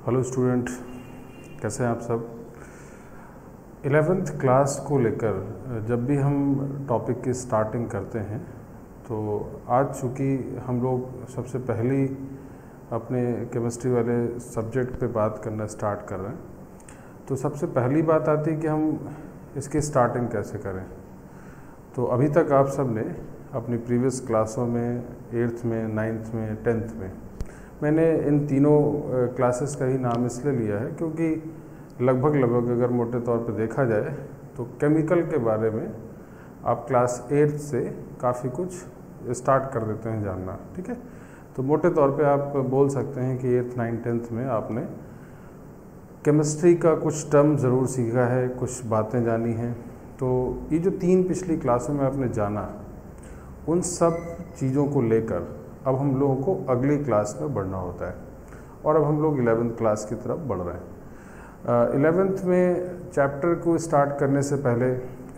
Hello student, कैसे हैं आप सब। 11th क्लास को लेकर जब भी हम टॉपिक की स्टार्टिंग करते हैं तो आज चूँकि हम लोग सबसे पहली अपने केमिस्ट्री वाले सब्जेक्ट पे बात करना स्टार्ट कर रहे हैं, तो सबसे पहली बात आती है कि हम इसकी स्टार्टिंग कैसे करें। तो अभी तक आप सब ने अपनी प्रीवियस क्लासों में 8th में, 9th में, 10th में, मैंने इन तीनों क्लासेस का ही नाम इसलिए लिया है क्योंकि लगभग अगर मोटे तौर पे देखा जाए तो केमिकल के बारे में आप क्लास 8th से काफ़ी कुछ स्टार्ट कर देते हैं जानना। ठीक है, तो मोटे तौर पे आप बोल सकते हैं कि 8th, 9th, 10th में आपने केमिस्ट्री का कुछ टर्म ज़रूर सीखा है, कुछ बातें जानी हैं। तो ये जो 3 पिछली क्लासों में आपने जाना, उन सब चीज़ों को लेकर अब हम लोगों को अगली क्लास में बढ़ना होता है और अब हम लोग 11th क्लास की तरफ बढ़ रहे हैं। 11th में चैप्टर को स्टार्ट करने से पहले,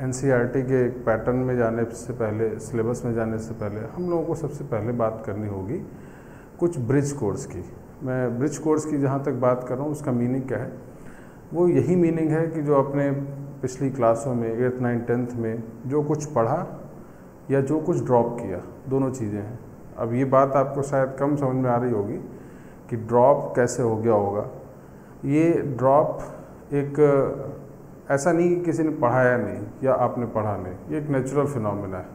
NCERT के एक पैटर्न में जाने से पहले, सिलेबस में जाने से पहले हम लोगों को सबसे पहले बात करनी होगी कुछ ब्रिज कोर्स की। मैं ब्रिज कोर्स की जहाँ तक बात कर रहा हूँ उसका मीनिंग क्या है, वो यही मीनिंग है कि जो अपने पिछली क्लासों में 8th, 9th, 10th में जो कुछ पढ़ा या जो कुछ ड्रॉप किया, दोनों चीज़ें हैं। अब ये बात आपको शायद कम समझ में आ रही होगी कि ड्रॉप कैसे हो गया होगा। ये ड्रॉप एक ऐसा नहीं कि किसी ने पढ़ाया नहीं या आपने पढ़ा नहीं, ये एक नेचुरल फिनोमेना है।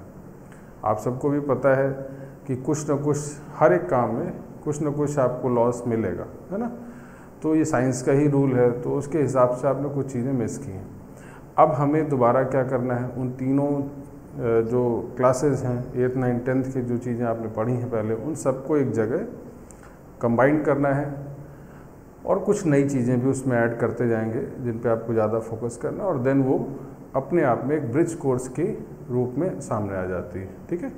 आप सबको भी पता है कि कुछ न कुछ हर एक काम में कुछ न कुछ आपको लॉस मिलेगा, है ना। तो ये साइंस का ही रूल है, तो उसके हिसाब से आपने कुछ चीज़ें मिस की हैं। अब हमें दोबारा क्या करना है, उन तीनों जो क्लासेस हैं 8th, 9th, 10th की जो चीज़ें आपने पढ़ी हैं पहले, उन सबको एक जगह कंबाइन करना है और कुछ नई चीज़ें भी उसमें ऐड करते जाएंगे जिन पे आपको ज़्यादा फोकस करना है, और देन वो अपने आप में एक ब्रिज कोर्स के रूप में सामने आ जाती है। ठीक है,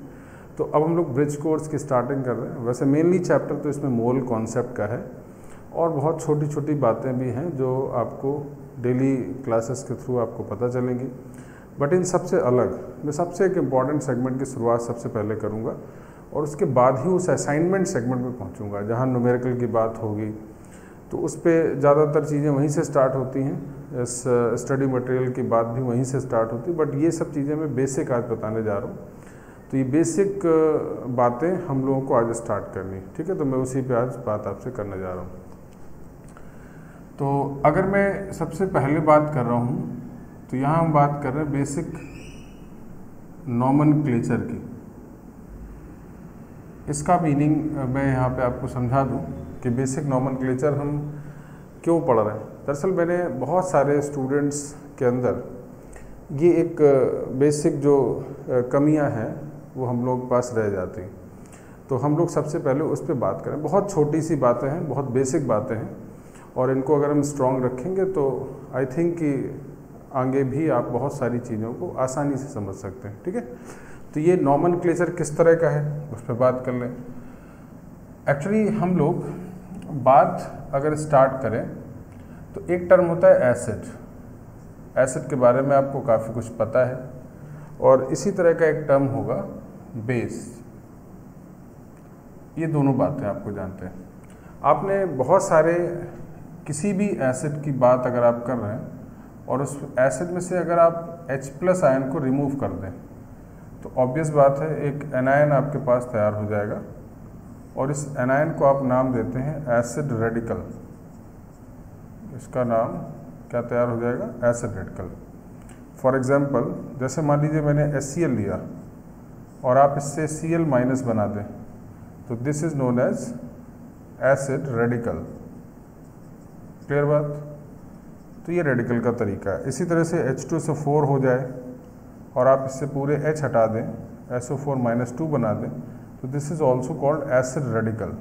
तो अब हम लोग ब्रिज कोर्स की स्टार्टिंग कर रहे हैं। वैसे मेनली चैप्टर तो इसमें मोल कॉन्सेप्ट का है और बहुत छोटी छोटी बातें भी हैं जो आपको डेली क्लासेस के थ्रू आपको पता चलेंगी। बट इन सबसे अलग मैं सबसे एक इम्पॉर्टेंट सेगमेंट की शुरुआत सबसे पहले करूंगा और उसके बाद ही उस असाइनमेंट सेगमेंट में पहुंचूंगा जहां न्यूमेरिकल की बात होगी। तो उस पर ज़्यादातर चीज़ें वहीं से स्टार्ट होती हैं, इस स्टडी मटेरियल की बात भी वहीं से स्टार्ट होती है। बट ये सब चीज़ें मैं बेसिक आज बताने जा रहा हूँ, तो ये बेसिक बातें हम लोगों को आज स्टार्ट करनी। ठीक है, तो मैं उसी पे आज बात आपसे करने जा रहा हूँ। तो अगर मैं सबसे पहले बात कर रहा हूँ तो यहाँ हम बात कर रहे हैं बेसिक नॉमेनक्लेचर की। इसका मीनिंग मैं यहाँ पे आपको समझा दूँ कि बेसिक नॉमेनक्लेचर हम क्यों पढ़ रहे हैं। दरअसल मैंने बहुत सारे स्टूडेंट्स के अंदर ये एक बेसिक जो कमियाँ हैं वो हम लोग पास रह जाती हैं, तो हम लोग सबसे पहले उस पर बात करें। बहुत छोटी सी बातें हैं, बहुत बेसिक बातें हैं, और इनको अगर हम स्ट्रॉन्ग रखेंगे तो आई थिंक कि आगे भी आप बहुत सारी चीज़ों को आसानी से समझ सकते हैं। ठीक है, तो ये नॉमेनक्लेचर किस तरह का है उस पर बात कर लें। एक्चुअली हम लोग बात अगर स्टार्ट करें तो एक टर्म होता है एसिड। एसिड के बारे में आपको काफ़ी कुछ पता है, और इसी तरह का एक टर्म होगा बेस। ये दोनों बातें आपको जानते हैं। आपने बहुत सारे किसी भी एसिड की बात अगर आप कर रहे हैं और उस एसिड में से अगर आप H+ आयन को रिमूव कर दें तो ऑब्वियस बात है एक एनायन आपके पास तैयार हो जाएगा, और इस एनायन को आप नाम देते हैं एसिड रेडिकल। इसका नाम क्या तैयार हो जाएगा, एसिड रेडिकल। फॉर एग्जांपल, जैसे मान लीजिए मैंने HCl लिया और आप इससे Cl- बना दें तो this is known as acid radical. Clear बात। तो ये रेडिकल का तरीका है। इसी तरह से H2 से 4 हो जाए और आप इससे पूरे H हटा दें, SO4- बना दें, तो this is also called acid radical.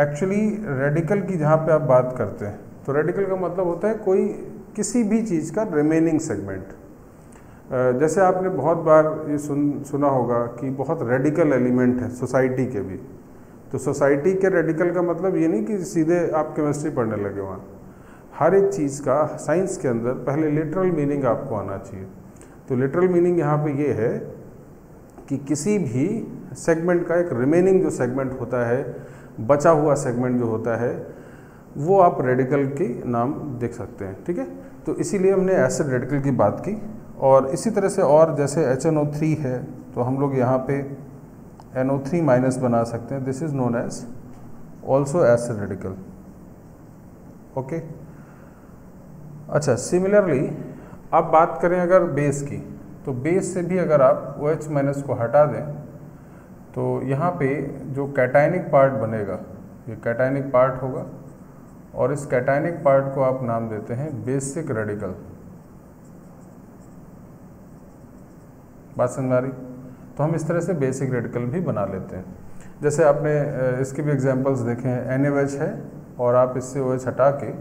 Actually radical की जहाँ पे आप बात करते हैं तो रेडिकल का मतलब होता है कोई किसी भी चीज़ का रिमेनिंग सेगमेंट। जैसे आपने बहुत बार ये सुना होगा कि बहुत रेडिकल एलिमेंट है सोसाइटी के भी। तो सोसाइटी के रेडिकल का मतलब ये नहीं कि सीधे आप केमिस्ट्री पढ़ने लगे वहाँ। हर एक चीज़ का साइंस के अंदर पहले लिटरल मीनिंग आपको आना चाहिए। तो लिटरल मीनिंग यहाँ पे ये है कि किसी भी सेगमेंट का एक रिमेनिंग जो सेगमेंट होता है, बचा हुआ सेगमेंट जो होता है, वो आप रेडिकल के नाम देख सकते हैं, ठीक है। तो इसीलिए हमने एसिड रेडिकल की बात की। और इसी तरह से और जैसे HNO3 है तो हम लोग यहाँ पे NO3 माइनस बना सकते हैं, this is known as also acid radical, okay. अच्छा, सिमिलरली अब बात करें अगर बेस की, तो बेस से भी अगर आप OH माइनस को हटा दें तो यहाँ पे जो कैटायनिक पार्ट बनेगा ये कैटायनिक पार्ट होगा, और इस कैटायनिक पार्ट को आप नाम देते हैं बेसिक रेडिकल। बात समझ आ रही? तो हम इस तरह से बेसिक रेडिकल भी बना लेते हैं। जैसे आपने इसके भी एग्जांपल्स देखे हैं, NaOH है और आप इससे OH हटा के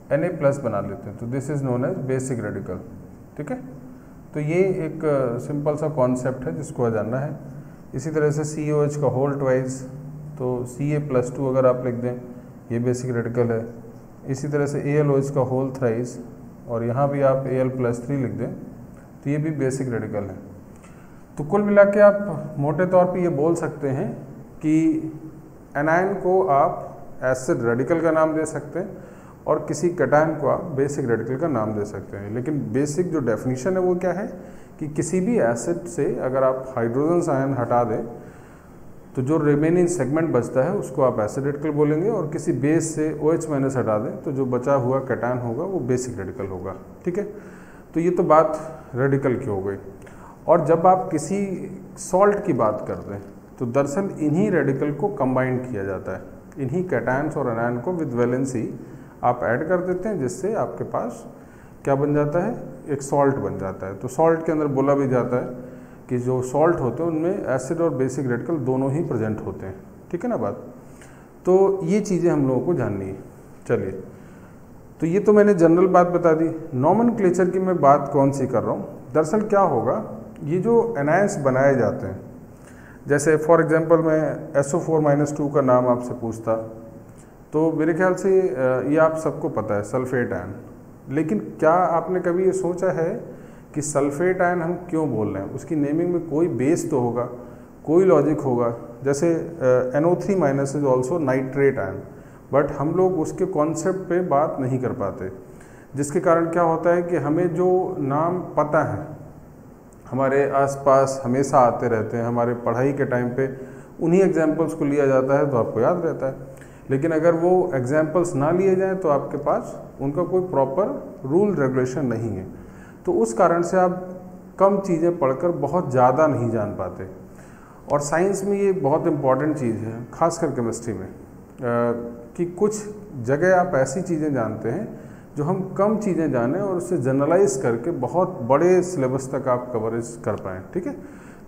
Na प्लस बना लेते हैं, तो this is known as basic radical, ठीक है। तो ये एक सिंपल सा कॉन्सेप्ट है जिसको जानना है। इसी तरह से COH का होल ट्वाइस, तो Ca+2 अगर आप लिख दें ये बेसिक रेडिकल है। इसी तरह से AlOH का होल थ्राइस, और यहाँ भी आप Al+3 लिख दें तो ये भी बेसिक रेडिकल है। तो कुल मिला के आप मोटे तौर पे ये बोल सकते हैं कि एनायन को आप एसिड रेडिकल का नाम दे सकते हैं और किसी कैटायन को आप बेसिक रेडिकल का नाम दे सकते हैं। लेकिन बेसिक जो डेफिनेशन है वो क्या है कि किसी भी एसिड से अगर आप हाइड्रोजन आयन हटा दें तो जो रिमेनिंग सेगमेंट बचता है उसको आप एसिड रेडिकल बोलेंगे, और किसी बेस से OH माइनस हटा दें तो जो बचा हुआ कैटायन होगा वो बेसिक रेडिकल होगा, ठीक है। तो ये तो बात रेडिकल की हो गई। और जब आप किसी सॉल्ट की बात करते हैं तो दरअसल इन्हीं रेडिकल को कंबाइन किया जाता है, इन्हीं कैटायंस और एनायन को विद वैलेंसी आप ऐड कर देते हैं, जिससे आपके पास क्या बन जाता है, एक सॉल्ट बन जाता है। तो सॉल्ट के अंदर बोला भी जाता है कि जो सॉल्ट होते हैं उनमें एसिड और बेसिक रेडिकल दोनों ही प्रेजेंट होते हैं, ठीक है ना बात। तो ये चीज़ें हम लोगों को जाननी है। चलिए, तो ये तो मैंने जनरल बात बता दी। नॉमेनक्लेचर की मैं बात कौन सी कर रहा हूँ, दरअसल क्या होगा, ये जो एनायंस बनाए जाते हैं, जैसे फॉर एग्जांपल मैं SO4-2 का नाम आपसे पूछता तो मेरे ख्याल से ये आप सबको पता है सल्फेट आयन। लेकिन क्या आपने कभी ये सोचा है कि सल्फेट आयन हम क्यों बोल रहे हैं? उसकी नेमिंग में कोई बेस तो होगा, कोई लॉजिक होगा। जैसे NO3- is also nitrate ion, but हम लोग उसके कॉन्सेप्ट पे बात नहीं कर पाते, जिसके कारण क्या होता है कि हमें जो नाम पता है, हमारे आसपास हमेशा आते रहते हैं, हमारे पढ़ाई के टाइम पे उन्हीं एग्जाम्पल्स को लिया जाता है तो आपको याद रहता है। लेकिन अगर वो एग्जाम्पल्स ना लिए जाएं तो आपके पास उनका कोई प्रॉपर रूल रेगुलेशन नहीं है, तो उस कारण से आप कम चीज़ें पढ़कर बहुत ज़्यादा नहीं जान पाते। और साइंस में ये बहुत इम्पॉर्टेंट चीज़ है, खासकर केमिस्ट्री में, कि कुछ जगह आप ऐसी चीज़ें जानते हैं जो हम कम चीज़ें जानें और उससे जनरलाइज करके बहुत बड़े सिलेबस तक आप कवरेज कर पाएँ, ठीक है।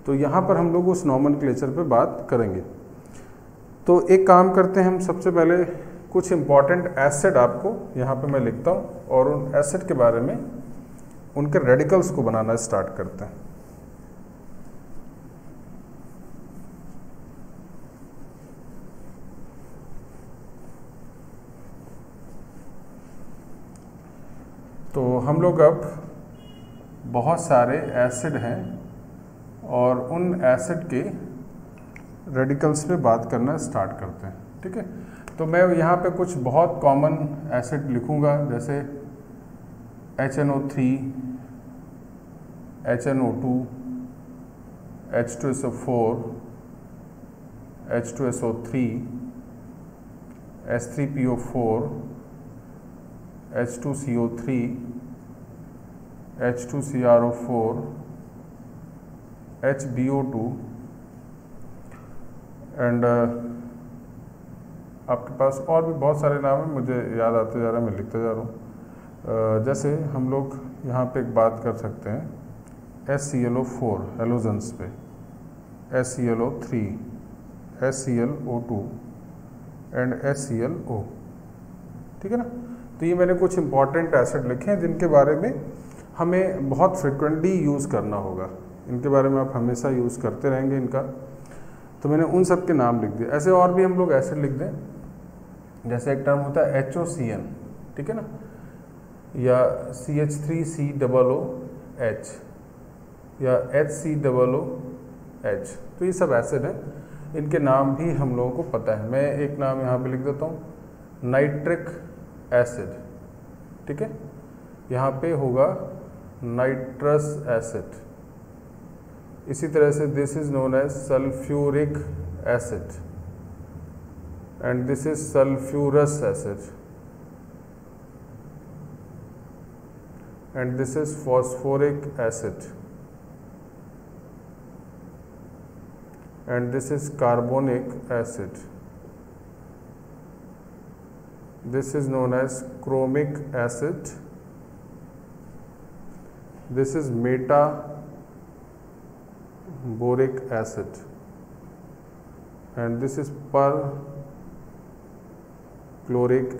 तो यहाँ पर हम लोग उस नॉमेनक्लेचर पे बात करेंगे। तो एक काम करते हैं, हम सबसे पहले कुछ इम्पॉर्टेंट एसिड आपको यहाँ पे मैं लिखता हूँ और उन एसिड के बारे में, उनके रेडिकल्स को बनाना स्टार्ट करते हैं। तो हम लोग अब बहुत सारे एसिड हैं और उन एसिड के रेडिकल्स पे बात करना स्टार्ट करते हैं, ठीक है। तो मैं यहाँ पे कुछ बहुत कॉमन एसिड लिखूँगा, जैसे HNO3, HNO2, H2SO4, H2SO3, H3PO4, H2CO3, H2CrO4, HbO2 and आपके पास और भी बहुत सारे नाम हैं, मुझे याद आते जा रहा है, मैं लिखते जा रहा हूँ। जैसे हम लोग यहाँ पे एक बात कर सकते हैं HClO4 हेलोजेंस पे, HClO3, HClO2 एंड HClO, ठीक है ना। तो ये मैंने कुछ इंपॉर्टेंट एसिड लिखे हैं जिनके बारे में हमें बहुत फ्रिक्वेंटली यूज़ करना होगा, इनके बारे में आप हमेशा यूज़ करते रहेंगे इनका। तो मैंने उन सब के नाम लिख दिए। ऐसे और भी हम लोग एसिड लिख दें, जैसे एक टर्म होता है HOCN, ठीक है ना, या CH3COOH या HCOOH। तो ये सब एसिड हैं, इनके नाम भी हम लोगों को पता है। मैं एक नाम यहाँ पे लिख देता हूँ नाइट्रिक एसिड, ठीक है, यहाँ पे होगा नाइट्रस एसिड। इसी तरह से this is known as sulphuric acid and this is sulphurous acid and this is phosphoric acid and this is carbonic acid. This is known as chromic acid. This is metaboric acid and this is perchloric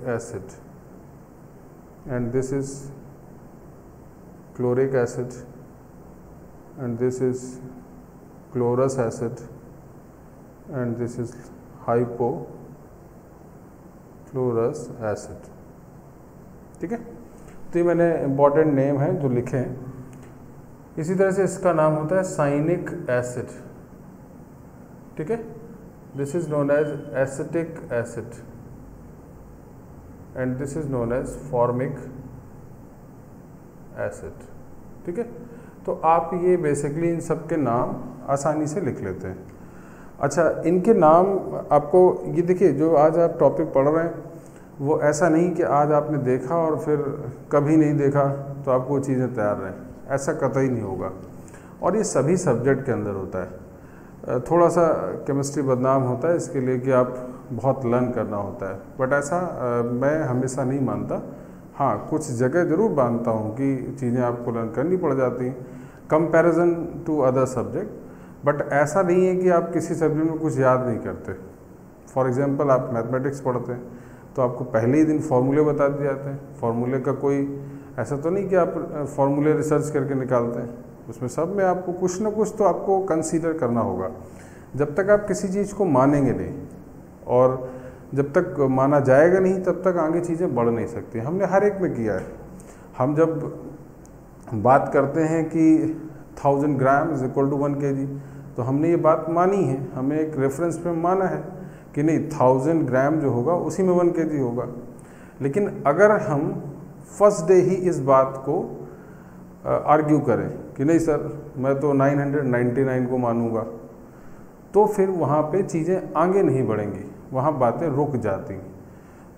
acid and this is chloric acid and this is chlorous acid and this is hypochlorous acid, ठीक है। तो ये मैंने important name है जो लिखे हैं। इसी तरह से इसका नाम होता है साइनिक एसिड, ठीक है, this is known as acetic acid and this is known as formic acid, ठीक है। तो आप ये बेसिकली इन सब के नाम आसानी से लिख लेते हैं। अच्छा, इनके नाम आपको ये देखिए, जो आज आप टॉपिक पढ़ रहे हैं वो ऐसा नहीं कि आज आपने देखा और फिर कभी नहीं देखा तो आपको वो चीज़ें तैयार रहें, ऐसा कतई नहीं होगा। और ये सभी सब्जेक्ट के अंदर होता है। थोड़ा सा केमिस्ट्री बदनाम होता है इसके लिए कि आप बहुत लर्न करना होता है, बट ऐसा मैं हमेशा नहीं मानता। हाँ, कुछ जगह ज़रूर मानता हूँ कि चीज़ें आपको लर्न करनी पड़ जाती हैं comparison to other subject, but ऐसा नहीं है कि आप किसी सब्जेक्ट में कुछ याद नहीं करते। फॉर एग्जांपल आप मैथमेटिक्स पढ़ते हैं तो आपको पहले ही दिन फार्मूले बता दिए जाते हैं। फार्मूले का कोई ऐसा तो नहीं कि आप फार्मूले रिसर्च करके निकालते हैं, उसमें सब में आपको कुछ ना कुछ तो आपको कंसीडर करना होगा। जब तक आप किसी चीज़ को मानेंगे नहीं और जब तक माना जाएगा नहीं तब तक आगे चीज़ें बढ़ नहीं सकती। हमने हर एक में किया है। हम जब बात करते हैं कि 1000 gram is equal to 1 kg, तो हमने ये बात मानी है, हमें एक रेफरेंस पे माना है कि नहीं 1000 ग्राम जो होगा उसी में 1 kg होगा। लेकिन अगर हम फर्स्ट डे ही इस बात को आर्ग्यू करें कि नहीं सर मैं तो 999 को मानूंगा, तो फिर वहाँ पे चीज़ें आगे नहीं बढ़ेंगी, वहाँ बातें रुक जाती।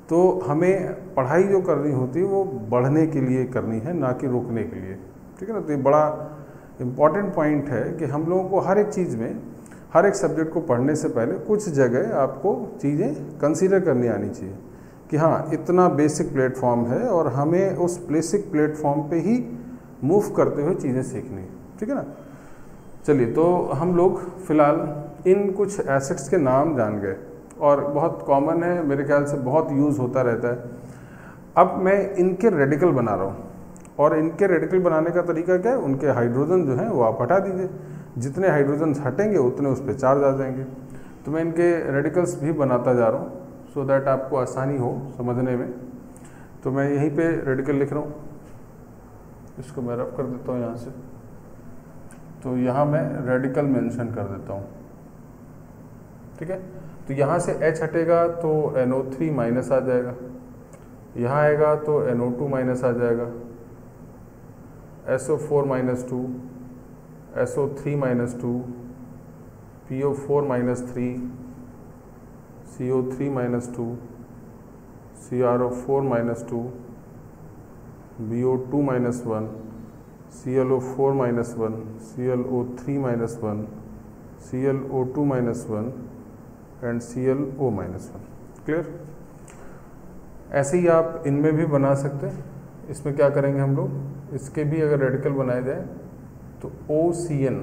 तो हमें पढ़ाई जो करनी होती है वो बढ़ने के लिए करनी है, ना कि रुकने के लिए, ठीक है ना। तो ये बड़ा इम्पॉर्टेंट पॉइंट है कि हम लोगों को हर एक चीज़ में, हर एक सब्जेक्ट को पढ़ने से पहले कुछ जगह आपको चीज़ें कंसीडर करनी आनी चाहिए कि हाँ इतना बेसिक प्लेटफॉर्म है और हमें उस बेसिक प्लेटफॉर्म पे ही मूव करते हुए चीज़ें सीखनी, ठीक है ना। चलिए, तो हम लोग फ़िलहाल इन कुछ एसिड्स के नाम जान गए और बहुत कॉमन है, मेरे ख्याल से बहुत यूज़ होता रहता है। अब मैं इनके रेडिकल बना रहा हूँ और इनके रेडिकल बनाने का तरीका क्या है, उनके हाइड्रोजन जो हैं वो आप हटा दीजिए, जितने हाइड्रोजन हटेंगे उतने उस पर चार्ज आ जाएंगे। तो मैं इनके रेडिकल्स भी बनाता जा रहा हूँ सो दैट आपको आसानी हो समझने में। तो मैं यहीं पे रेडिकल लिख रहा हूँ, इसको मैं रफ कर देता हूँ यहाँ से। तो यहाँ मैं रेडिकल मेंशन कर देता हूँ, ठीक है। तो यहाँ से H हटेगा तो NO3 माइनस आ जाएगा, यहाँ आएगा तो NO2 माइनस आ जाएगा, SO4 minus 2, SO3 minus 2, PO4 minus 3, CO3 minus 2, CrO4 minus 2, BO2 minus 1, ClO4 minus 1, ClO3 minus 1, ClO2 minus 1 and ClO minus 1। Clear? ऐसे ही आप इनमें भी बना सकते हैं। इसमें क्या करेंगे हम लोग, इसके भी अगर रेडिकल बनाए जाए तो OCN,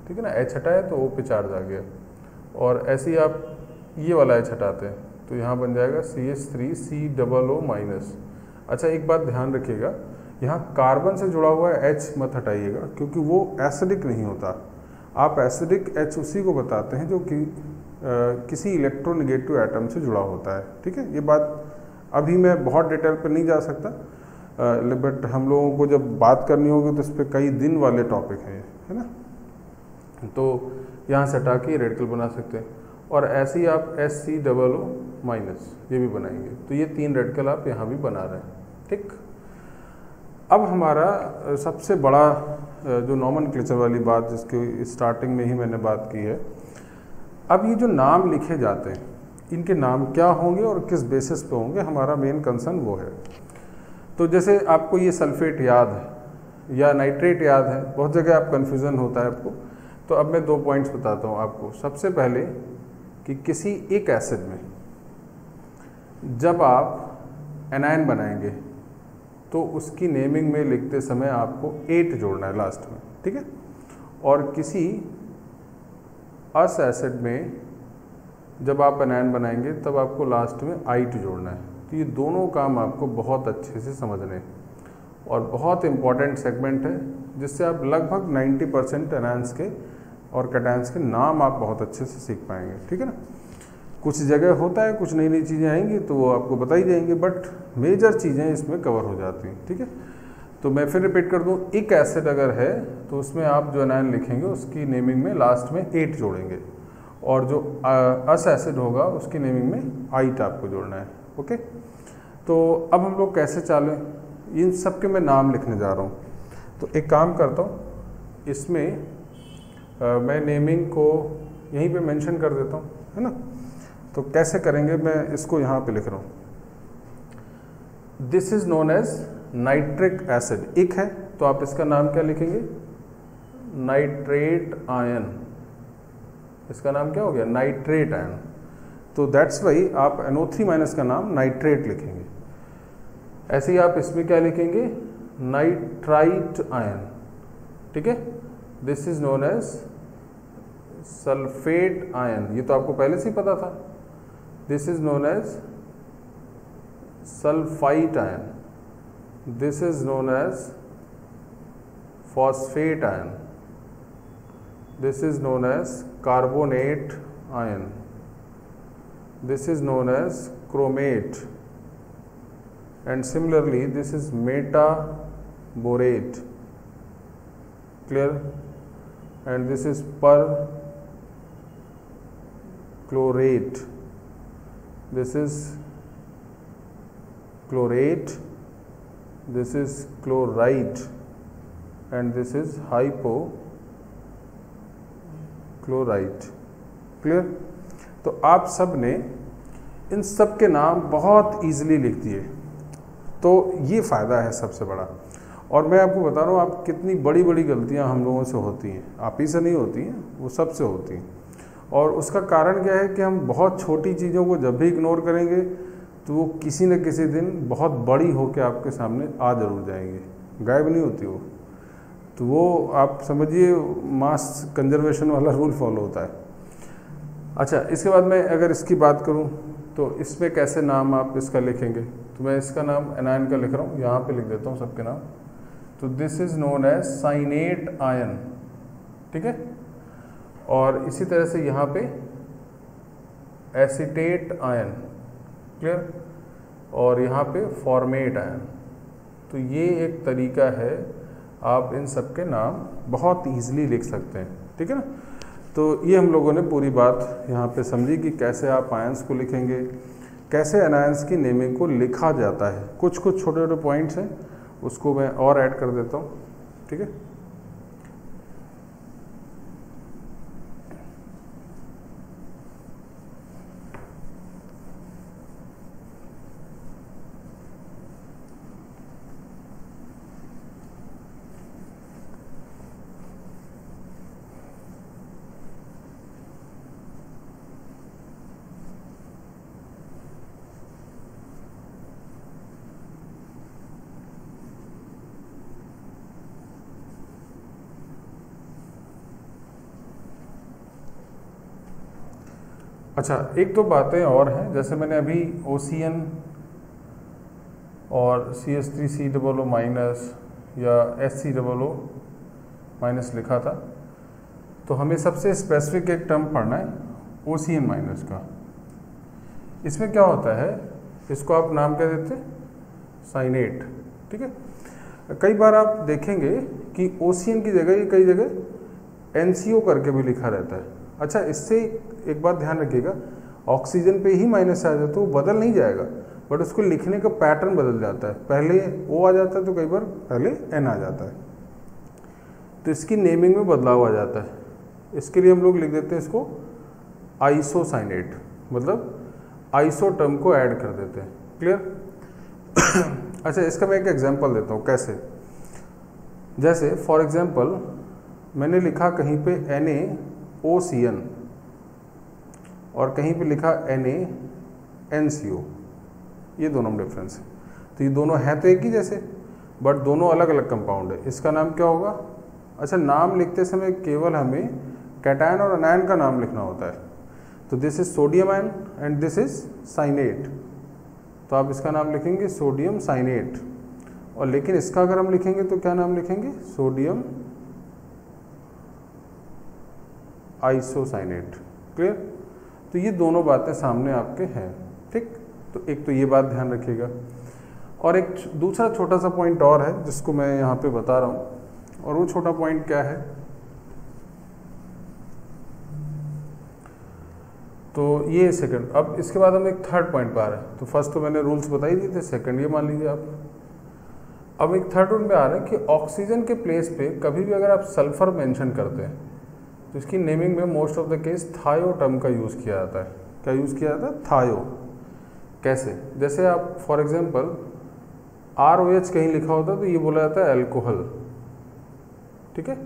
ठीक है ना, H हटाए तो O पे चार्ज आ गया, और ऐसे ही आप ये वाला H हटाते हैं तो यहाँ बन जाएगा CH3COO माइनस। अच्छा, एक बात ध्यान रखिएगा, यहाँ कार्बन से जुड़ा हुआ H मत हटाइएगा क्योंकि वो एसिडिक नहीं होता। आप एसिडिक H उसी को बताते हैं जो कि किसी इलेक्ट्रोनेगेटिव एटम से जुड़ा होता है, ठीक है। ये बात अभी मैं बहुत डिटेल पर नहीं जा सकता, बट हम लोगों को जब बात करनी होगी तो इस पर कई दिन वाले टॉपिक हैं, है ना। तो यहाँ से हटा के रेडिकल बना सकते हैं। और ऐसे ही आप SCOO- ये भी बनाएंगे। तो ये 3 रेडिकल आप यहाँ भी बना रहे हैं, ठीक। अब हमारा सबसे बड़ा जो नॉमेनक्लेचर वाली बात, जिसकी स्टार्टिंग में ही मैंने बात की है, अब ये जो नाम लिखे जाते हैं, इनके नाम क्या होंगे और किस बेसिस पे होंगे, हमारा मेन कंसर्न वो है। तो जैसे आपको ये सल्फेट याद है या नाइट्रेट याद है, बहुत जगह आप कन्फ्यूज़न होता है आपको। तो अब मैं 2 पॉइंट्स बताता हूँ आपको। सबसे पहले कि किसी एक एसिड में जब आप एनायन बनाएंगे तो उसकी नेमिंग में लिखते समय आपको 8 जोड़ना है लास्ट में, ठीक है। और किसी अस एसिड में जब आप एनायन बनाएंगे तब आपको लास्ट में आइट जोड़ना है। तो ये दोनों काम आपको बहुत अच्छे से समझने हैं और बहुत इंपॉर्टेंट सेगमेंट है, जिससे आप लगभग 90% एनायंस के और कैटायंस के नाम आप बहुत अच्छे से सीख पाएंगे, ठीक है ना। कुछ जगह होता है, कुछ नई नई चीज़ें आएंगी तो वो आपको बताई जाएंगी, बट मेजर चीज़ें इसमें कवर हो जाती हैं, ठीक है। तो मैं फिर रिपीट कर दूं, एक एसिड अगर है तो उसमें आप जो एनायन लिखेंगे उसकी नेमिंग में लास्ट में 8 जोड़ेंगे, और जो अस एसिड होगा उसकी नेमिंग में आइट आपको जोड़ना है, ओके। तो अब हम लोग कैसे चालें, इन सब के मैं नाम लिखने जा रहा हूँ। तो एक काम करता हूँ, इसमें मैं नेमिंग को यहीं पे मेंशन कर देता हूँ, है ना। तो कैसे करेंगे, मैं इसको यहाँ पे लिख रहा हूँ। This is known as nitric acid, एक है तो आप इसका नाम क्या लिखेंगे, नाइट्रेट आयन। इसका नाम क्या हो गया, नाइट्रेट आयन। तो दैट्स वाई आप NO3- का नाम नाइट्रेट लिखेंगे। ऐसे ही आप इसमें क्या लिखेंगे, नाइट्राइट आयन, ठीक है। This is known as sulphate ion, ये तो आपको पहले से ही पता था। This is known as sulphite ion, this is known as phosphate ion, this is known as carbonate ion, this is known as chromate, and similarly this is metaborate, clear, and this is perchlorate, this is chlorate, this is chloride, and this is hypochlorite, clear। तो आप सब ने इन सब के नाम बहुत easily लिख दिए, तो ये फ़ायदा है सबसे बड़ा। और मैं आपको बता रहा हूँ, आप कितनी बड़ी बड़ी गलतियाँ हम लोगों से होती हैं, आप ही से नहीं होती हैं, वो सबसे होती हैं। और उसका कारण क्या है कि हम बहुत छोटी चीज़ों को जब भी इग्नोर करेंगे तो वो किसी न किसी दिन बहुत बड़ी होकर आपके सामने आ जरूर जाएंगे, गायब नहीं होती वो। तो वो आप समझिए मास कंजर्वेशन वाला रूल फॉलो होता है। अच्छा, इसके बाद मैं अगर इसकी बात करूं तो इसमें कैसे नाम आप इसका लिखेंगे, तो मैं इसका नाम एनायन का लिख रहा हूं, यहाँ पे लिख देता हूं सबके नाम। तो this is known as cyanate ion, ठीक है। और इसी तरह से यहाँ पे एसीटेट आयन, क्लियर, और यहाँ पे फॉर्मेट आयन। तो ये एक तरीका है, आप इन सब के नाम बहुत ईजिली लिख सकते हैं, ठीक है ना। तो ये हम लोगों ने पूरी बात यहाँ पे समझी कि कैसे आप आयंस को लिखेंगे, कैसे एनायंस की नेमिंग को लिखा जाता है। कुछ कुछ छोटे छोटे पॉइंट्स हैं, उसको मैं और ऐड कर देता हूँ, ठीक है। अच्छा, एक दो बातें और हैं, जैसे मैंने अभी OCN और CH3COO- या SCOO- लिखा था, तो हमें सबसे स्पेसिफिक एक टर्म पढ़ना है OCN- का। इसमें क्या होता है, इसको आप नाम क्या देते हैं, साइनेट, ठीक है। कई बार आप देखेंगे कि OCN की जगह कई जगह NCO करके भी लिखा रहता है, अच्छा, इससे एक बात ध्यान रखिएगा, ऑक्सीजन पे ही माइनस आ जाए तो वो बदल नहीं जाएगा, बट उसको लिखने का पैटर्न बदल जाता है, पहले O आ जाता है तो कई बार पहले N आ जाता है, तो इसकी नेमिंग में बदलाव आ जाता है। इसके लिए हम लोग लिख देते हैं इसको आइसोसाइनेट, मतलब आइसो टर्म को ऐड कर देते हैं। क्लियर? अच्छा, इसका मैं एक एग्जांपल देता हूँ कैसे। जैसे फॉर एग्जांपल मैंने लिखा कहीं पे NaOCN और कहीं पे लिखा NaNCO, ये दोनों में डिफरेंस है। तो ये दोनों हैं तो एक ही जैसे, बट दोनों अलग अलग कंपाउंड है। इसका नाम क्या होगा? अच्छा, नाम लिखते समय केवल हमें कैटायन और अनायन का नाम लिखना होता है। तो this is sodium ion and this is cyanate, तो आप इसका नाम लिखेंगे सोडियम साइनेट, और लेकिन इसका अगर हम लिखेंगे तो क्या नाम लिखेंगे? Sodium isocyanate. क्लियर? तो ये दोनों बातें सामने आपके हैं, ठीक। तो एक तो ये बात ध्यान रखिएगा, और एक दूसरा छोटा सा पॉइंट और है जिसको मैं यहाँ पे बता रहा हूँ, और वो छोटा पॉइंट क्या है, तो ये सेकंड। अब इसके बाद हम एक थर्ड पॉइंट पे आ रहे हैं। तो फर्स्ट तो मैंने रूल्स बता ही दिए थे, सेकंड ये मान लीजिए आप। अब एक थर्ड रूल पे आ रहे हैं कि ऑक्सीजन के प्लेस पे कभी भी अगर आप सल्फर मेंशन करते हैं तो इसकी नेमिंग में मोस्ट ऑफ द केस थायो टर्म का यूज़ किया जाता है। क्या यूज़ किया जाता है? थायो। कैसे? जैसे आप फॉर एग्जांपल ROH कहीं लिखा होता है तो ये बोला जाता है अल्कोहल, ठीक है।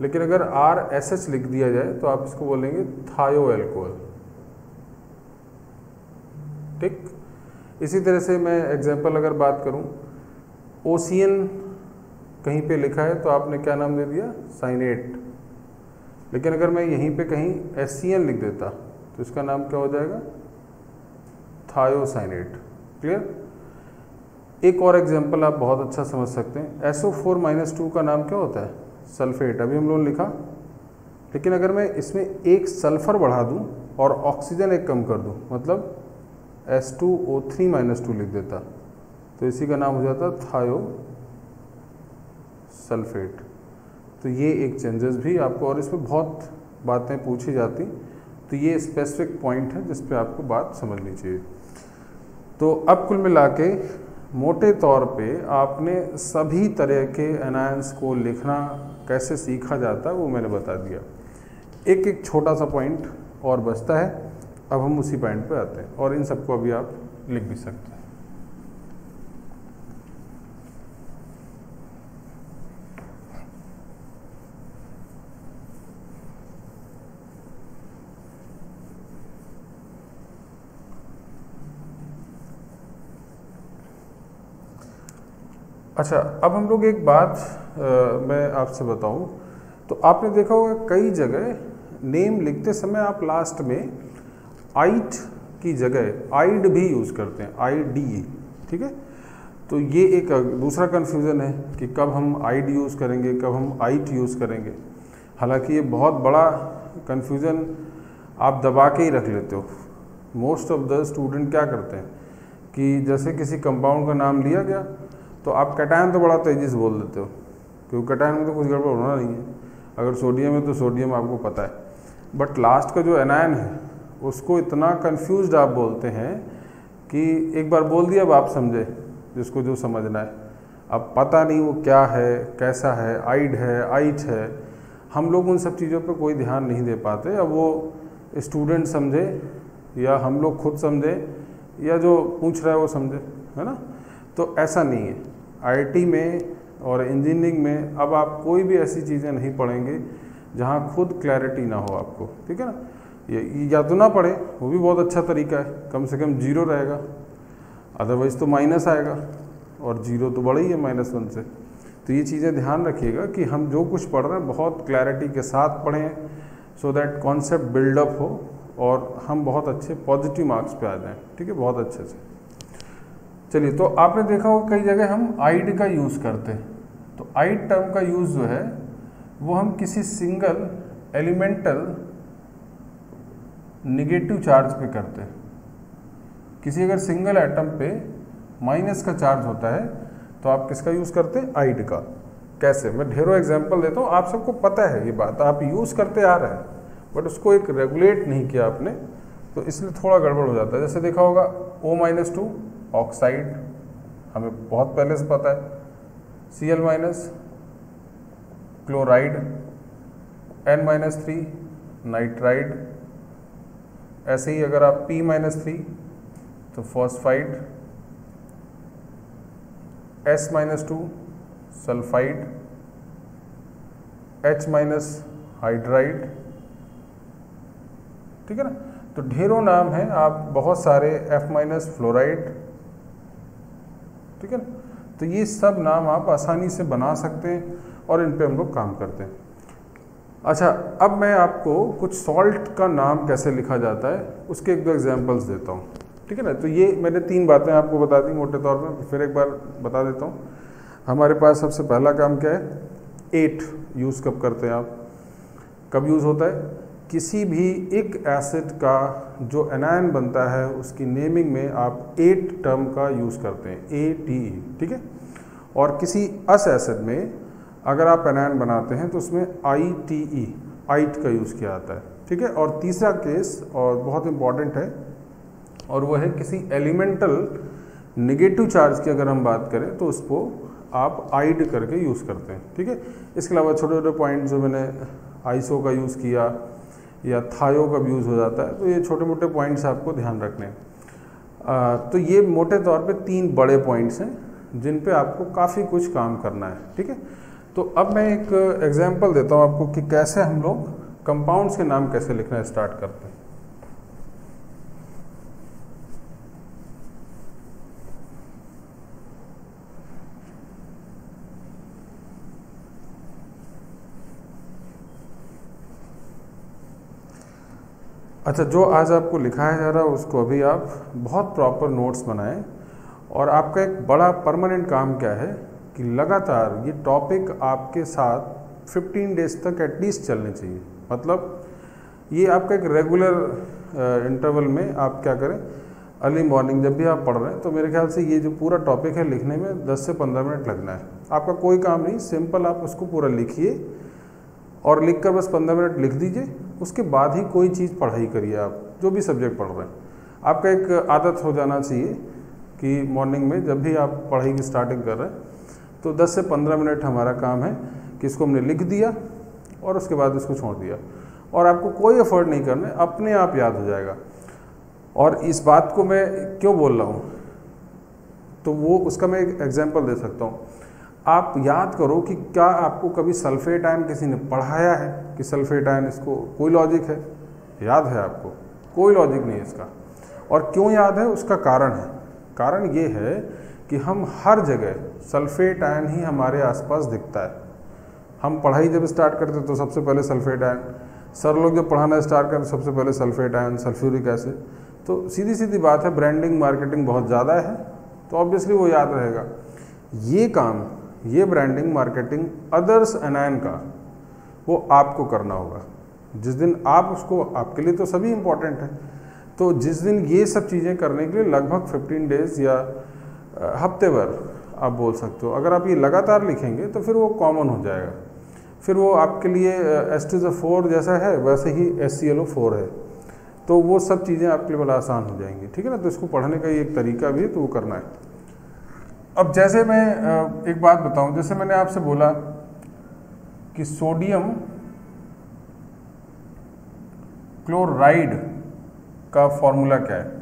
लेकिन अगर RSH लिख दिया जाए तो आप इसको बोलेंगे थायो अल्कोहल, ठीक। इसी तरह से मैं एग्जांपल अगर बात करूं, OCN कहीं पे लिखा है तो आपने क्या नाम दे दिया? साइनेट। लेकिन अगर मैं यहीं पे कहीं SCN लिख देता तो इसका नाम क्या हो जाएगा? थायोसाइनेट। क्लियर? एक और एग्जांपल आप बहुत अच्छा समझ सकते हैं, SO4-2 का नाम क्या होता है? सल्फेट। अभी हम लोगों ने लिखा, लेकिन अगर मैं इसमें एक सल्फर बढ़ा दूं और ऑक्सीजन एक कम कर दूं, मतलब S2O3-2 लिख देता, तो इसी का नाम हो जाता थायो सल्फेट। तो ये एक चेंजेस भी आपको, और इसमें बहुत बातें पूछी जाती, तो ये स्पेसिफिक पॉइंट है जिस पे आपको बात समझनी चाहिए। तो अब कुल मिला के मोटे तौर पे आपने सभी तरह के एनायंस को लिखना कैसे सीखा जाता है वो मैंने बता दिया। एक एक छोटा सा पॉइंट और बचता है, अब हम उसी पॉइंट पे आते हैं, और इन सबको अभी आप लिख भी सकते हैं। अच्छा, अब हम लोग एक बात मैं आपसे बताऊं, तो आपने देखा होगा कई जगह नेम लिखते समय आप लास्ट में आइट की जगह आइड भी यूज़ करते हैं, IDE, ठीक है। तो ये एक दूसरा कन्फ्यूज़न है कि कब हम आइड यूज़ करेंगे, कब हम आइट यूज़ करेंगे। हालांकि ये बहुत बड़ा कन्फ्यूज़न आप दबा के ही रख लेते हो। मोस्ट ऑफ द स्टूडेंट क्या करते हैं कि जैसे किसी कंपाउंड का नाम लिया गया तो आप कैटायन तो बड़ा तेज़ी से बोल देते हो, क्योंकि कैटायन में तो कुछ गड़बड़ होना नहीं है। अगर सोडियम है तो सोडियम आपको पता है, बट लास्ट का जो एनायन है उसको इतना कंफ्यूज्ड आप बोलते हैं कि एक बार बोल दिया अब आप समझे, जिसको जो समझना है। अब पता नहीं वो क्या है, कैसा है, आइड है, आइट है, हम लोग उन सब चीज़ों पे कोई ध्यान नहीं दे पाते। अब वो स्टूडेंट समझे या हम लोग खुद समझे या जो पूछ रहा है वो समझे, है ना। तो ऐसा नहीं है। IIT में और इंजीनियरिंग में अब आप कोई भी ऐसी चीज़ें नहीं पढ़ेंगे जहाँ खुद क्लैरिटी ना हो आपको, ठीक है ना। ये या तो ना पढ़े, वो भी बहुत अच्छा तरीका है, कम से कम 0 रहेगा, अदरवाइज़ तो माइनस आएगा, और 0 तो बड़ा ही है -1 से। तो ये चीज़ें ध्यान रखिएगा कि हम जो कुछ पढ़ रहे हैं बहुत क्लैरिटी के साथ पढ़ें, सो दैट कॉन्सेप्ट बिल्डअप हो और हम बहुत अच्छे पॉजिटिव मार्क्स पे आ जाएं, ठीक है, बहुत अच्छे से। चलिए, तो आपने देखा होगा कई जगह हम आइड का यूज़ करते हैं। तो आइड टर्म का यूज़ जो है वो हम किसी सिंगल एलिमेंटल नेगेटिव चार्ज पे करते हैं। किसी अगर सिंगल एटम पे माइनस का चार्ज होता है तो आप किसका यूज़ करते हैं? आइड का। कैसे? मैं ढेरों एग्जांपल देता हूँ, आप सबको पता है ये बात, आप यूज़ करते आ रहे हैं, बट उसको एक रेगुलेट नहीं किया आपने, तो इसलिए थोड़ा गड़बड़ हो जाता है। जैसे देखा होगा O-2 ऑक्साइड, हमें बहुत पहले से पता है, Cl- क्लोराइड, N-3 नाइट्राइड, ऐसे ही अगर आप P-3 तो phosphide, S-2 sulphide, H- hydride, ठीक है ना। तो ढेरों नाम हैं, आप बहुत सारे F- फ्लोराइड, ठीक है ना। तो ये सब नाम आप आसानी से बना सकते हैं और इन पे हम लोग काम करते हैं। अच्छा, अब मैं आपको कुछ सॉल्ट का नाम कैसे लिखा जाता है उसके एक दो एग्जांपल्स देता हूँ, ठीक है ना। तो ये मैंने 3 बातें आपको बता दी मोटे तौर पे, फिर एक बार बता देता हूँ। हमारे पास सबसे पहला काम क्या है, 8 यूज़ कब करते हैं आप, कब यूज़ होता है, किसी भी एक एसिड का जो एनायन बनता है उसकी नेमिंग में आप 8 टर्म का यूज़ करते हैं, ATE, ठीक है। और किसी अस एसिड में अगर आप एनायन बनाते हैं तो उसमें ITE, आइट का यूज़ किया जाता है, ठीक है। और तीसरा केस और बहुत इंपॉर्टेंट है, और वो है किसी एलिमेंटल नेगेटिव चार्ज की अगर हम बात करें तो उसको आप आइड करके यूज़ करते हैं, ठीक है। इसके अलावा छोटे छोटे पॉइंट जो मैंने आइसो का यूज़ किया या थायो का यूज़ हो जाता है, तो ये छोटे मोटे पॉइंट्स आपको ध्यान रखने हैं। तो ये मोटे तौर पे 3 बड़े पॉइंट्स हैं जिन पे आपको काफ़ी कुछ काम करना है, ठीक है। तो अब मैं एक एग्जांपल देता हूँ आपको कि कैसे हम लोग कंपाउंड्स के नाम कैसे लिखना स्टार्ट करते हैं। अच्छा, जो आज आपको लिखाया जा रहा है उसको अभी आप बहुत प्रॉपर नोट्स बनाएं, और आपका एक बड़ा परमानेंट काम क्या है कि लगातार ये टॉपिक आपके साथ 15 डेज तक एटलीस्ट चलने चाहिए। मतलब ये आपका एक रेगुलर इंटरवल में आप क्या करें, अर्ली मॉर्निंग जब भी आप पढ़ रहे हैं तो मेरे ख्याल से ये जो पूरा टॉपिक है लिखने में 10 से 15 मिनट लगना है। आपका कोई काम नहीं, सिंपल आप उसको पूरा लिखिए और लिखकर बस 15 मिनट लिख दीजिए, उसके बाद ही कोई चीज़ पढ़ाई करिए। आप जो भी सब्जेक्ट पढ़ रहे हैं, आपका एक आदत हो जाना चाहिए कि मॉर्निंग में जब भी आप पढ़ाई की स्टार्टिंग कर रहे हैं तो 10 से 15 मिनट हमारा काम है कि इसको हमने लिख दिया और उसके बाद इसको छोड़ दिया, और आपको कोई एफर्ट नहीं करना है, अपने आप याद हो जाएगा। और इस बात को मैं क्यों बोल रहा हूँ, तो वो उसका मैं एक एग्जांपल दे सकता हूँ। आप याद करो कि क्या आपको कभी सल्फेट आयन किसी ने पढ़ाया है कि सल्फेट आयन, इसको कोई लॉजिक है, याद है आपको? कोई लॉजिक नहीं है इसका। और क्यों याद है, उसका कारण है। कारण ये है कि हम हर जगह सल्फेट आयन ही हमारे आसपास दिखता है। हम पढ़ाई जब स्टार्ट करते तो सबसे पहले सल्फेट आयन, सर लोग जब पढ़ाना स्टार्ट करते सबसे पहले सल्फेट आयन, सल्फ्यूरिक एसिड। तो सीधी सीधी बात है, ब्रांडिंग मार्केटिंग बहुत ज़्यादा है तो ऑब्वियसली वो याद रहेगा। ये काम, ये ब्रांडिंग मार्केटिंग अदर्स एनायन का, वो आपको करना होगा। जिस दिन आप उसको, आपके लिए तो सभी इम्पॉर्टेंट है, तो जिस दिन ये सब चीज़ें करने के लिए लगभग 15 डेज या हफ्ते भर आप बोल सकते हो, अगर आप ये लगातार लिखेंगे तो फिर वो कॉमन हो जाएगा। फिर वो आपके लिए H2SO4 जैसा है वैसे ही HClO4 है, तो वो सब चीज़ें आपके लिए बड़ा आसान हो जाएंगी, ठीक है ना। तो इसको पढ़ने का एक तरीका भी है, तो वो करना है। अब जैसे मैं एक बात बताऊं, जैसे मैंने आपसे बोला कि सोडियम क्लोराइड का फॉर्मूला क्या है,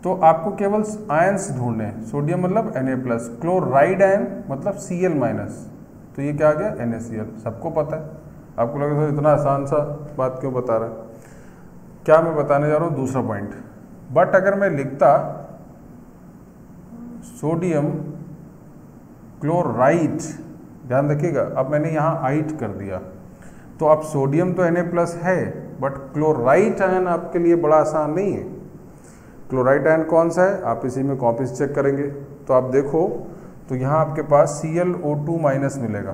तो आपको केवल आयंस ढूंढने हैं। सोडियम मतलब Na+, क्लोराइड आयन मतलब Cl-, तो ये क्या आ गया, NaCl। सबको पता है। आपको लगे तो इतना आसान सा बात क्यों बता रहा है, क्या मैं बताने जा रहा हूँ, दूसरा पॉइंट। बट अगर मैं लिखता सोडियम क्लोराइड, ध्यान रखिएगा, अब मैंने यहाँ आइट कर दिया, तो अब सोडियम तो Na+ है, बट क्लोराइड आयन आपके लिए बड़ा आसान नहीं है। क्लोराइड आयन कौन सा है, आप इसी में कॉपीज चेक करेंगे तो आप देखो तो यहाँ आपके पास ClO2- मिलेगा।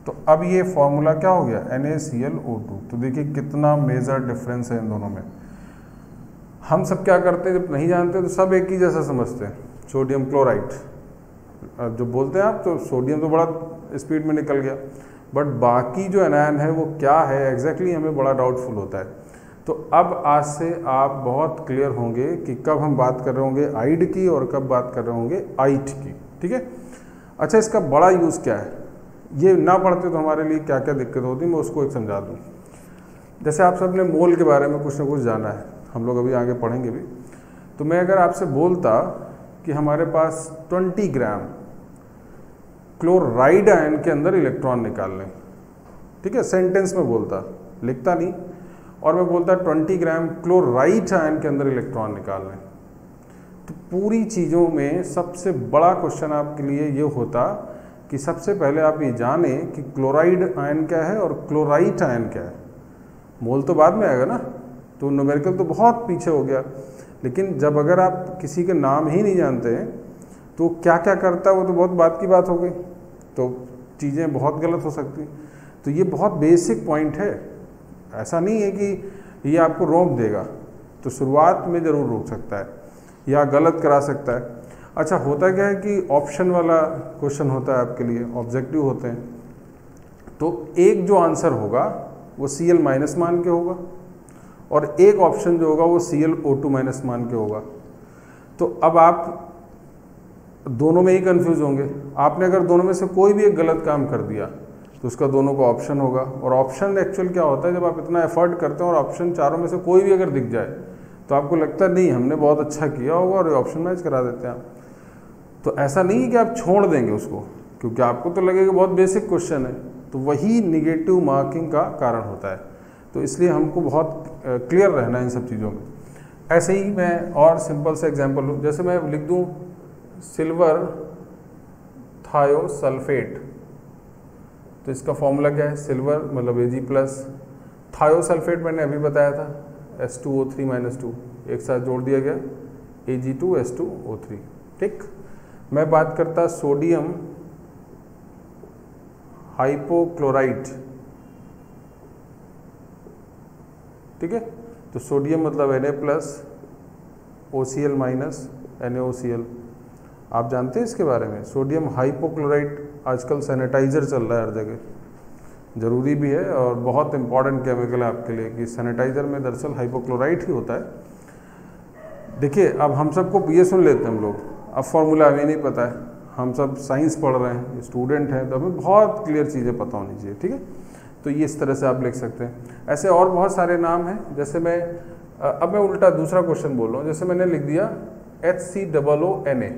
तो अब ये फॉर्मूला क्या हो गया, NaClO2। तो देखिए कितना मेजर डिफरेंस है इन दोनों में। हम सब क्या करते हैं, जब नहीं जानते तो सब एक ही जैसा समझते हैं, सोडियम क्लोराइड जो बोलते हैं आप, तो सोडियम तो बड़ा स्पीड में निकल गया, बट बाकी जो एनायन है वो क्या है एग्जैक्टली हमें बड़ा डाउटफुल होता है। तो अब आज से आप बहुत क्लियर होंगे कि कब हम बात कर रहे होंगे आइड की और कब बात कर रहे होंगे आइट की, ठीक है। अच्छा, इसका बड़ा यूज़ क्या है, ये ना पढ़ते तो हमारे लिए क्या क्या दिक्कत होती है, मैं उसको एक समझा दूँ। जैसे आप सब ने मोल के बारे में कुछ ना कुछ जाना है, हम लोग अभी आगे पढ़ेंगे भी। तो मैं अगर आपसे बोलता कि हमारे पास 20 ग्राम क्लोराइड आयन के अंदर इलेक्ट्रॉन निकाल लें, ठीक है, सेंटेंस में बोलता, लिखता नहीं, और मैं बोलता 20 ग्राम क्लोराइड आयन के अंदर इलेक्ट्रॉन निकाल लें, तो पूरी चीज़ों में सबसे बड़ा क्वेश्चन आपके लिए ये होता कि सबसे पहले आप ये जाने कि क्लोराइड आयन क्या है और क्लोराइड आयन क्या है। मोल तो बाद में आएगा ना, तो न्यूमेरिकल तो बहुत पीछे हो गया। लेकिन जब अगर आप किसी के नाम ही नहीं जानते हैं तो क्या क्या करता है वो तो बहुत बात की बात हो गई, तो चीज़ें बहुत गलत हो सकती। तो ये बहुत बेसिक पॉइंट है, ऐसा नहीं है कि ये आपको रोक देगा, तो शुरुआत में ज़रूर रोक सकता है या गलत करा सकता है। अच्छा, होता क्या है कि ऑप्शन वाला क्वेश्चन होता है आपके लिए, ऑब्जेक्टिव होते हैं, तो एक जो आंसर होगा वो Cl माइनस मान के होगा और एक ऑप्शन जो होगा वो ClO2 माइनस मान के होगा। तो अब आप दोनों में ही कंफ्यूज होंगे। आपने अगर दोनों में से कोई भी एक गलत काम कर दिया तो उसका दोनों का ऑप्शन होगा, और ऑप्शन एक्चुअल क्या होता है, जब आप इतना एफर्ट करते हैं और ऑप्शन चारों में से कोई भी अगर दिख जाए तो आपको लगता है नहीं हमने बहुत अच्छा किया होगा और ऑप्शन मैच करा देते हैं आप। तो ऐसा नहीं है कि आप छोड़ देंगे उसको, क्योंकि आपको तो लगेगा बहुत बेसिक क्वेश्चन है, तो वही निगेटिव मार्किंग का कारण होता है। तो इसलिए हमको बहुत क्लियर रहना है इन सब चीज़ों में। ऐसे ही मैं और सिंपल से एग्जांपल लूँ, जैसे मैं लिख दूँ सिल्वर थायोसल्फेट, तो इसका फॉर्मूला क्या है, सिल्वर मतलब Ag+, थायोसल्फेट मैंने अभी बताया था H2O3 - 2, एक साथ जोड़ दिया गया Ag2S2O3, ठीक। मैं बात करता सोडियम हाइपोक्लोराइट, ठीक है, तो सोडियम मतलब Na+, OCl - NaOCl, आप जानते हैं इसके बारे में। सोडियम हाइपोक्लोराइट आजकल सैनिटाइज़र चल रहा है हर जगह, ज़रूरी भी है और बहुत इंपॉर्टेंट केमिकल है आपके लिए कि सैनिटाइज़र में दरअसल हाइपोक्लोराइट ही होता है। देखिए, अब हम सबको ये सुन लेते हैं हम लोग, अब फॉर्मूला हमें नहीं पता है, हम सब साइंस पढ़ रहे हैं, स्टूडेंट हैं, तो हमें बहुत क्लियर चीज़ें पता होनी चाहिए, ठीक है। तो ये इस तरह से आप लिख सकते हैं। ऐसे और बहुत सारे नाम हैं, जैसे अब मैं उल्टा दूसरा क्वेश्चन बोल रहा हूँ। जैसे मैंने लिख दिया HCOONA,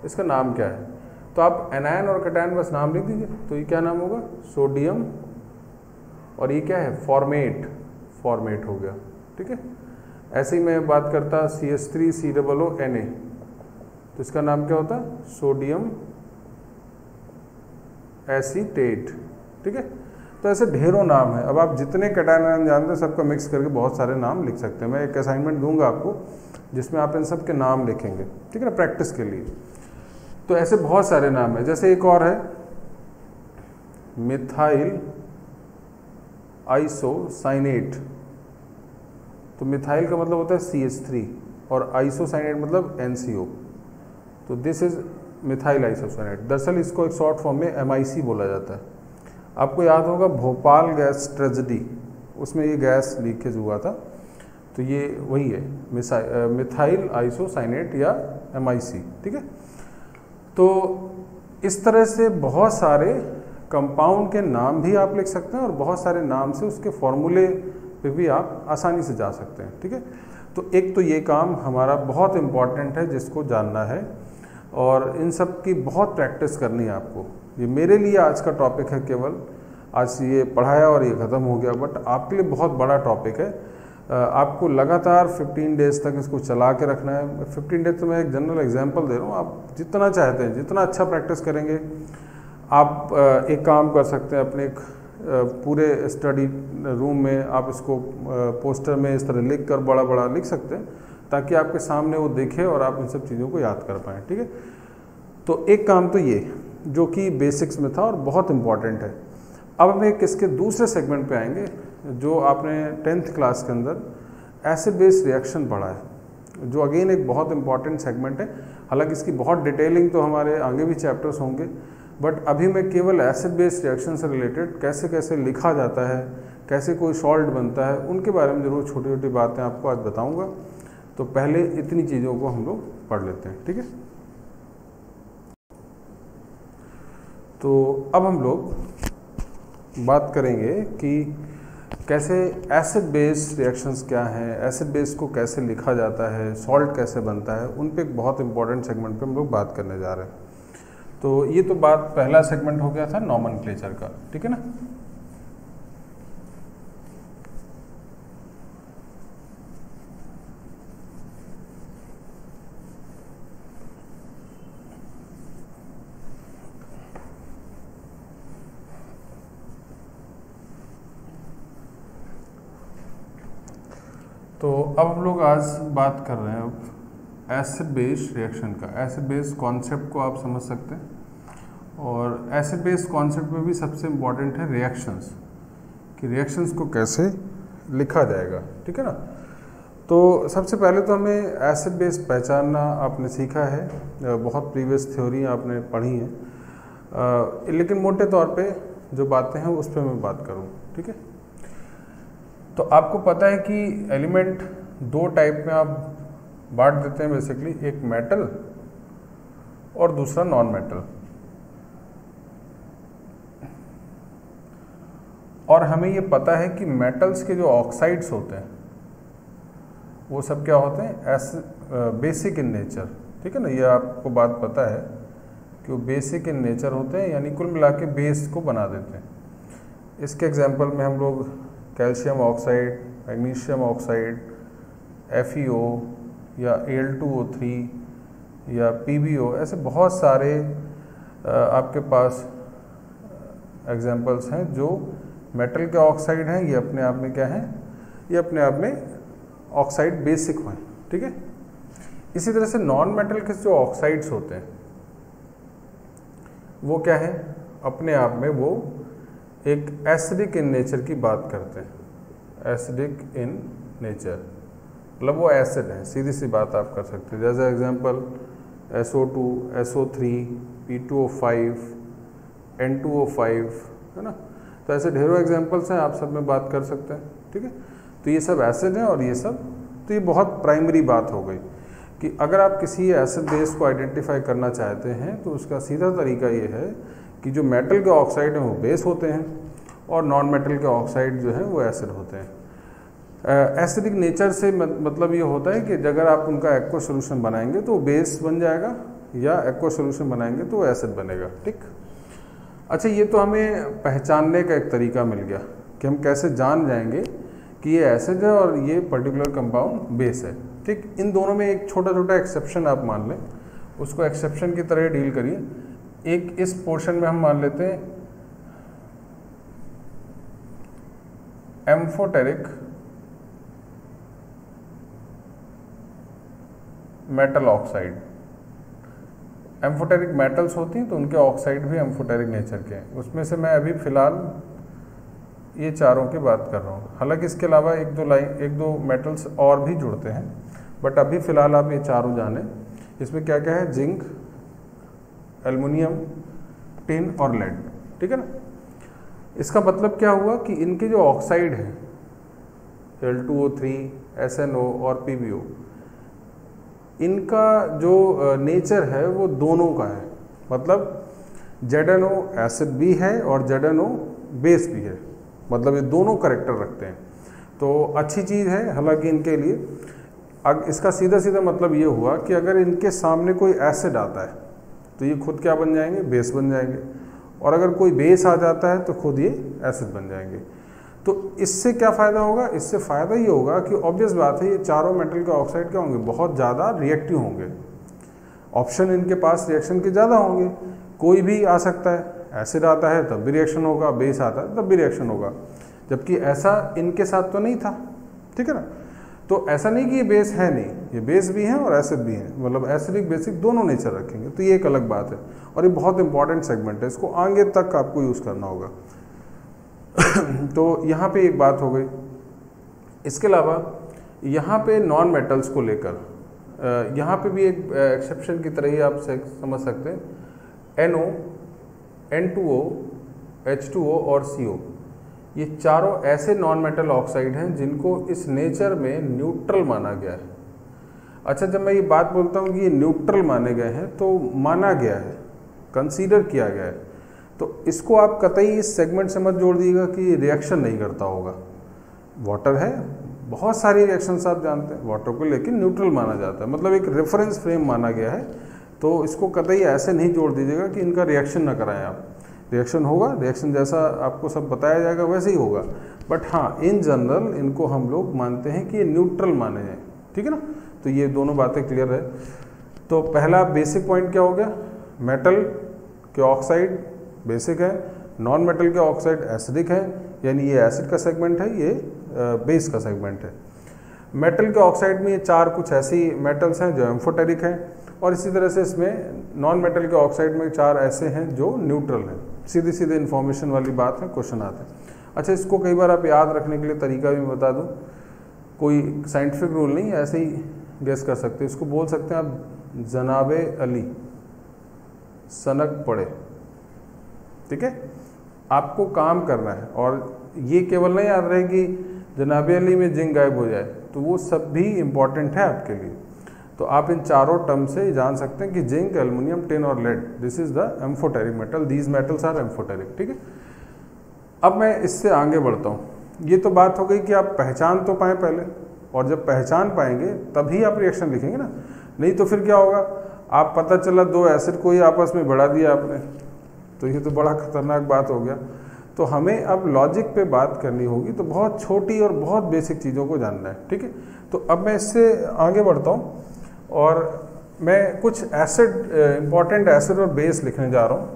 इसका नाम क्या है, तो आप एनायन और कैटायन बस नाम लिख दीजिए, तो ये क्या नाम होगा, सोडियम, और ये क्या है, फॉर्मेट हो गया, ठीक है। ऐसे ही मैं बात करता CH3COONA, तो इसका नाम क्या होता है, सोडियम एसीटेट, ठीक है। तो ऐसे ढेरों नाम है। अब आप जितने कैटायन जानते हैं सबका मिक्स करके बहुत सारे नाम लिख सकते हैं। मैं एक असाइनमेंट दूंगा आपको जिसमें आप इन सब के नाम लिखेंगे, ठीक है ना, प्रैक्टिस के लिए। तो ऐसे बहुत सारे नाम है। जैसे एक और है मिथाइल आइसोसाइनेट, तो मिथाइल का मतलब होता है CH3 और आइसोसाइनेट मतलब NCO, तो दिस इज मिथाइल आइसोसाइनेट। दरअसल इसको एक शॉर्ट फॉर्म में MIC बोला जाता है। आपको याद होगा भोपाल गैस ट्रेजेडी, उसमें ये गैस लीकेज हुआ था, तो ये वही है मिथाइल आइसोसाइनेट या MIC, ठीक है। तो इस तरह से बहुत सारे कंपाउंड के नाम भी आप लिख सकते हैं और बहुत सारे नाम से उसके फॉर्मूले पे भी आप आसानी से जा सकते हैं, ठीक है। तो एक तो ये काम हमारा बहुत इम्पॉर्टेंट है जिसको जानना है, और इन सब की बहुत प्रैक्टिस करनी है आपको। ये मेरे लिए आज का टॉपिक है, केवल आज ये पढ़ाया और ये ख़त्म हो गया, बट आपके लिए बहुत बड़ा टॉपिक है। आपको लगातार 15 डेज़ तक इसको चला के रखना है। 15 डेज तो मैं एक जनरल एग्जांपल दे रहा हूँ, आप जितना चाहते हैं जितना अच्छा प्रैक्टिस करेंगे आप एक काम कर सकते हैं, अपने पूरे स्टडी रूम में आप इसको पोस्टर में इस तरह लिख कर बड़ा बड़ा लिख सकते हैं, ताकि आपके सामने वो दिखे और आप इन सब चीज़ों को याद कर पाएँ, ठीक है। तो एक काम तो ये जो कि बेसिक्स में था और बहुत इम्पॉर्टेंट है। अब हम एक इसके दूसरे सेगमेंट पे आएंगे जो आपने 10th क्लास के अंदर एसिड बेस रिएक्शन पढ़ा है, जो अगेन एक बहुत इंपॉर्टेंट सेगमेंट है। हालांकि इसकी बहुत डिटेलिंग तो हमारे आगे भी चैप्टर्स होंगे, बट अभी मैं केवल एसिड बेस रिएक्शन से रिलेटेड कैसे कैसे लिखा जाता है, कैसे कोई सॉल्ट बनता है, उनके बारे में ज़रूर छोटी छोटी बातें आपको आज बताऊंगा। तो पहले इतनी चीज़ों को हम लोग पढ़ लेते हैं, ठीक है। तो अब हम लोग बात करेंगे कि कैसे एसिड बेस रिएक्शंस क्या हैं, एसिड बेस को कैसे लिखा जाता है, सॉल्ट कैसे बनता है, उन पे एक बहुत इंपॉर्टेंट सेगमेंट पे हम लोग बात करने जा रहे हैं। तो ये तो बात पहला सेगमेंट हो गया था नॉमेनक्लेचर का, ठीक है ना। तो अब हम लोग आज बात कर रहे हैं अब एसिड बेस रिएक्शन का। एसिड बेस कॉन्सेप्ट को आप समझ सकते हैं, और एसिड बेस कॉन्सेप्ट में भी सबसे इम्पॉर्टेंट है रिएक्शंस, कि रिएक्शंस को कैसे लिखा जाएगा, ठीक है ना। तो सबसे पहले तो हमें एसिड बेस पहचानना आपने सीखा है, बहुत प्रीवियस थ्योरी आपने पढ़ी है, लेकिन मोटे तौर पे जो बातें हैं उस पर मैं बात करूँ, ठीक है। तो आपको पता है कि एलिमेंट दो टाइप में आप बांट देते हैं बेसिकली, एक मेटल और दूसरा नॉन मेटल। और हमें ये पता है कि मेटल्स के जो ऑक्साइड्स होते हैं वो सब क्या होते हैं, बेसिक इन नेचर, ठीक है ना। ये आपको बात पता है कि वो बेसिक इन नेचर होते हैं, यानी कुल मिला के बेस को बना देते हैं। इसके एग्जांपल में हम लोग calcium oxide, magnesium oxide, FeO या Al2O3 या PbO, ऐसे बहुत सारे आपके पास एग्जांपल्स हैं जो मेटल के ऑक्साइड हैं। ये अपने आप में क्या है, ये अपने आप में ऑक्साइड बेसिक हैं, ठीक है। इसी तरह से नॉन मेटल के जो ऑक्साइड्स होते हैं वो क्या है, अपने आप में वो एक एसिडिक इन नेचर की बात करते हैं। एसिडिक इन नेचर मतलब वो एसिड है, सीधी सी बात आप कर सकते हैं। जैसे example SO2, SO3, P2O5, N2O5, है ना। तो ऐसे ढेरों एग्जांपल्स हैं, आप सब में बात कर सकते हैं, ठीक है। तो ये सब एसिड हैं और ये सब, तो ये बहुत प्राइमरी बात हो गई कि अगर आप किसी एसिड बेस को आइडेंटिफाई करना चाहते हैं तो उसका सीधा तरीका ये है कि जो मेटल के ऑक्साइड हैं वो बेस होते हैं और नॉन मेटल के ऑक्साइड जो है वो एसिड होते हैं। एसिडिक नेचर से मतलब ये होता है कि अगर आप उनका एक्वा सोल्यूशन बनाएंगे तो वो बेस बन जाएगा, या एक्वा सोल्यूशन बनाएंगे तो वो एसिड बनेगा, ठीक। अच्छा, ये तो हमें पहचानने का एक तरीका मिल गया कि हम कैसे जान जाएंगे कि ये एसिड है और ये पर्टिकुलर कंपाउंड बेस है, ठीक। इन दोनों में एक छोटा छोटा एक्सेप्शन आप मान लें, उसको एक्सेप्शन की तरह डील करिए। एक इस पोर्शन में हम मान लेते हैं amphoteric metal oxide. Amphoteric metals होती हैं तो उनके ऑक्साइड भी एम्फोटेरिक नेचर के हैं। उसमें से मैं अभी फ़िलहाल ये चारों की बात कर रहा हूँ, हालांकि इसके अलावा एक दो मेटल्स और भी जुड़ते हैं, बट अभी फ़िलहाल आप ये चारों जानें। इसमें क्या क्या है, जिंक, एल्युमिनियम, टिन और लेड, ठीक है ना। इसका मतलब क्या हुआ कि इनके जो ऑक्साइड हैं Al2O3, SNO और PbO, इनका जो नेचर है वो दोनों का है। मतलब ZnO एसिड भी है और ZnO बेस भी है, मतलब ये दोनों करेक्टर रखते हैं, तो अच्छी चीज़ है। हालांकि इनके लिए अब इसका सीधा सीधा मतलब ये हुआ कि अगर इनके सामने कोई एसिड आता है तो ये खुद क्या बन जाएंगे, बेस बन जाएंगे, और अगर कोई बेस आ जाता है तो खुद ये एसिड बन जाएंगे। तो इससे क्या फ़ायदा होगा, इससे फ़ायदा ये होगा कि ऑब्वियस बात है ये चारों मेटल के ऑक्साइड क्या होंगे, बहुत ज़्यादा रिएक्टिव होंगे। ऑप्शन इनके पास रिएक्शन के ज़्यादा होंगे, कोई भी आ सकता है, एसिड आता है तब भी रिएक्शन होगा, बेस आता है तब भी रिएक्शन होगा, जबकि ऐसा इनके साथ तो नहीं था, ठीक है ना। तो ऐसा नहीं कि ये बेस है नहीं, ये बेस भी हैं और एसिड भी हैं, मतलब एसिडिक बेसिक दोनों नेचर रखेंगे, तो ये एक अलग बात है और ये बहुत इंपॉर्टेंट सेगमेंट है, इसको आगे तक आपको यूज़ करना होगा। तो यहाँ पे एक बात हो गई। इसके अलावा यहाँ पे नॉन मेटल्स को लेकर यहाँ पे भी एक एक्सेप्शन की तरह ही आप समझ सकते हैं। NO N2O, H2O और CO, ये चारों ऐसे नॉन मेटल ऑक्साइड हैं जिनको इस नेचर में न्यूट्रल माना गया है। अच्छा, जब मैं ये बात बोलता हूँ कि ये न्यूट्रल माने गए हैं तो माना गया है, कंसीडर किया गया है, तो इसको आप कतई इस सेगमेंट से मत जोड़ दीजिएगा कि रिएक्शन नहीं करता होगा। वाटर है, बहुत सारी रिएक्शंस आप जानते हैं वाटर को, लेकिन न्यूट्रल माना जाता है, मतलब एक रेफरेंस फ्रेम माना गया है। तो इसको कतई ऐसे नहीं जोड़ दीजिएगा कि इनका रिएक्शन ना कराएं आप। रिएक्शन होगा, रिएक्शन जैसा आपको सब बताया जाएगा वैसे ही होगा, बट हाँ इन जनरल इनको हम लोग मानते हैं कि ये न्यूट्रल माने हैं, ठीक है ना। तो ये दोनों बातें क्लियर है। तो पहला बेसिक पॉइंट क्या हो गया, मेटल के ऑक्साइड बेसिक है, नॉन मेटल के ऑक्साइड एसिडिक है, यानी ये एसिड का सेगमेंट है, ये बेस का सेगमेंट है। मेटल के ऑक्साइड में ये चार कुछ ऐसी मेटल्स हैं जो एम्फोटेरिक हैं, और इसी तरह से इसमें नॉन मेटल के ऑक्साइड में चार ऐसे हैं जो न्यूट्रल हैं। सीधी सीधे इन्फॉर्मेशन वाली बात है, क्वेश्चन आते हैं। अच्छा, इसको कई बार आप याद रखने के लिए तरीका भी बता दूं, कोई साइंटिफिक रूल नहीं, ऐसे ही गेस कर सकते हैं। इसको बोल सकते हैं आप जनाबे अली सनक पड़े, ठीक है। आपको काम करना है और ये केवल नहीं याद रहे कि जनाबे अली में जिंक गायब हो जाए, तो वो सब भी इम्पॉर्टेंट है आपके लिए। तो आप इन चारों टर्म से जान सकते हैं कि जिंक, एल्युमिनियम, टिन और lead, this is the amphoteric metal, these metals are amphoteric, ठीक है। अब मैं इससे आगे बढ़ता हूँ। ये तो बात हो गई कि आप पहचान तो पाएँ पहले, और जब पहचान पाएंगे तभी आप रिएक्शन लिखेंगे ना, नहीं तो फिर क्या होगा, आप पता चला दो एसिड को ही आपस में बढ़ा दिया आपने, तो ये तो बड़ा खतरनाक बात हो गया। तो हमें अब लॉजिक पे बात करनी होगी, तो बहुत छोटी और बहुत बेसिक चीज़ों को जानना है, ठीक है। तो अब मैं इससे आगे बढ़ता हूँ और मैं कुछ एसिड, इंपॉर्टेंट एसिड और बेस लिखने जा रहा हूँ।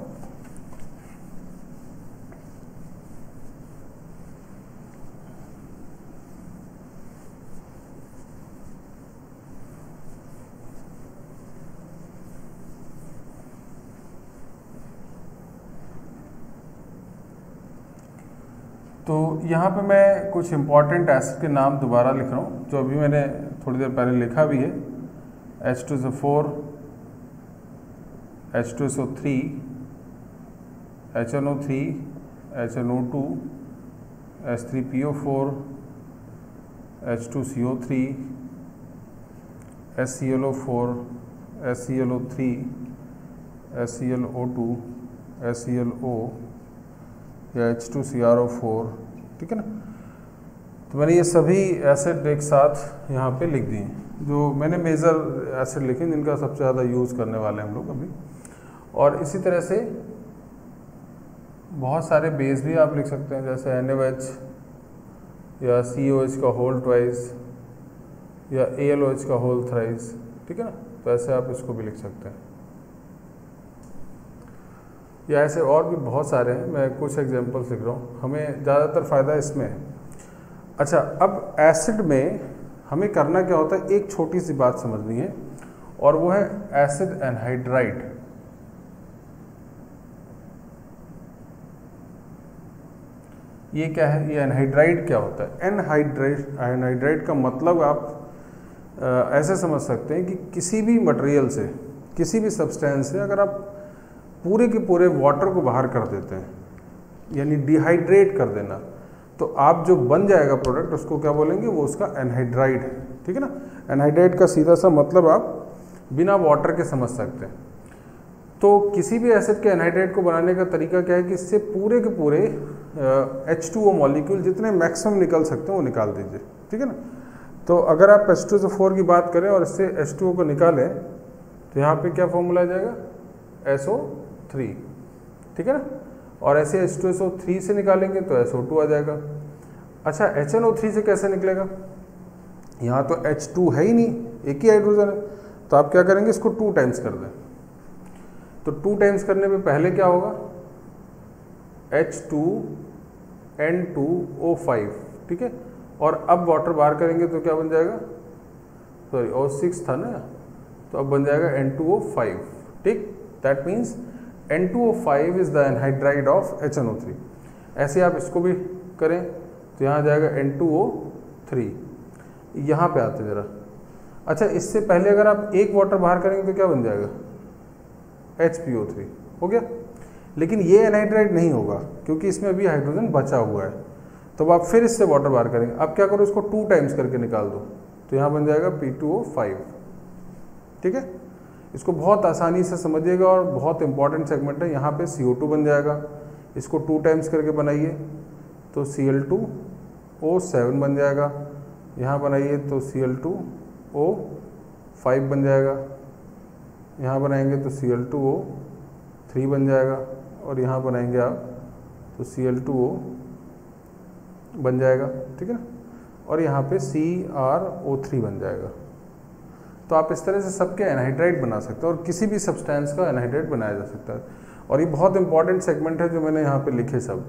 तो यहाँ पे मैं कुछ इंपॉर्टेंट एसिड के नाम दोबारा लिख रहा हूँ, जो अभी मैंने थोड़ी देर पहले लिखा भी है। H2SO4, H2SO3, HNO3, HNO2, H3PO4, H2CO3, HClO4, HClO3, HClO2, HClO या H2CrO4, ठीक है ना। तो मैंने ये सभी एसिड एक साथ यहाँ पे लिख दिए, जो मैंने मेजर एसिड लिखे जिनका सबसे ज़्यादा यूज़ करने वाले हैं हम लोग अभी। और इसी तरह से बहुत सारे बेस भी आप लिख सकते हैं, जैसे NaOH या COH का होल ट्वाइस या AlOH का होल थ्राइस, ठीक है ना। तो ऐसे आप इसको भी लिख सकते हैं, या ऐसे और भी बहुत सारे हैं, मैं कुछ एग्जांपल्स लिख रहा हूँ, हमें ज़्यादातर फ़ायदा इसमें है। अच्छा, अब एसिड में हमें करना क्या होता है, एक छोटी सी बात समझनी है, और वो है एसिड एनहाइड्राइड। ये क्या है, ये एनहाइड्राइड क्या होता है। एनहाइड्राइड का मतलब आप ऐसे समझ सकते हैं कि किसी भी मटेरियल से, किसी भी सब्सटेंस से अगर आप पूरे के पूरे वाटर को बाहर कर देते हैं, यानी डिहाइड्रेट कर देना, तो आप जो बन जाएगा प्रोडक्ट उसको क्या बोलेंगे, वो उसका एनहाइड्राइड है, ठीक है ना। एनहाइड्राइड का सीधा सा मतलब आप बिना वाटर के समझ सकते हैं। तो किसी भी एसिड के एनहाइड्राइड को बनाने का तरीका क्या है कि इससे पूरे के पूरे H2O मॉलिक्यूल जितने मैक्सिमम निकल सकते हैं वो निकाल दीजिए, ठीक है ना। तो अगर आप H2SO4 की बात करें और इससे H2O को निकालें, तो यहाँ पे क्या फॉर्मूला आ जाएगा, SO3, ठीक है ना। और ऐसे H2SO3 से निकालेंगे तो SO2 आ जाएगा। अच्छा, HNO3 से कैसे निकलेगा, यहाँ तो H2 है ही नहीं, एक ही हाइड्रोजन है, तो आप क्या करेंगे, इसको 2 टाइम्स कर दें। तो 2 टाइम्स करने पे पहले क्या होगा, H2N2O5, ठीक है। और अब वाटर बाहर करेंगे तो क्या बन जाएगा, सॉरी O6 था ना, तो अब बन जाएगा N2O5, ठीक। That means N2O5 is the anhydride of HNO3। ऐसे आप इसको भी करें तो यहाँ जाएगा N2O3। यहाँ पे आते जरा। अच्छा, इससे पहले अगर आप एक वाटर बाहर करेंगे तो क्या बन जाएगा, HPO3, हो गया। लेकिन ये एनहाइड्राइड नहीं होगा क्योंकि इसमें अभी हाइड्रोजन बचा हुआ है। तो आप फिर इससे वाटर बाहर करेंगे। अब क्या करो, इसको 2 टाइम्स करके निकाल दो, तो यहाँ बन जाएगा P2O5। ठीक है, इसको बहुत आसानी से समझिएगा और बहुत इंपॉर्टेंट सेगमेंट है। यहाँ पे CO2 बन जाएगा, इसको 2 टाइम्स करके बनाइए तो Cl2O7 बन जाएगा। यहाँ बनाइए तो Cl2O5 बन जाएगा। यहाँ बनाएंगे तो Cl2O3 बन जाएगा और यहाँ बनाएंगे आप तो Cl2O बन जाएगा। ठीक है ना, और यहाँ पे CrO3 बन जाएगा। तो आप इस तरह से सबके एनहाइड्राइड बना सकते हैं और किसी भी सब्सटेंस का एनहाइड्राइड बनाया जा सकता है। और ये बहुत इंपॉर्टेंट सेगमेंट है जो मैंने यहाँ पे लिखे सब,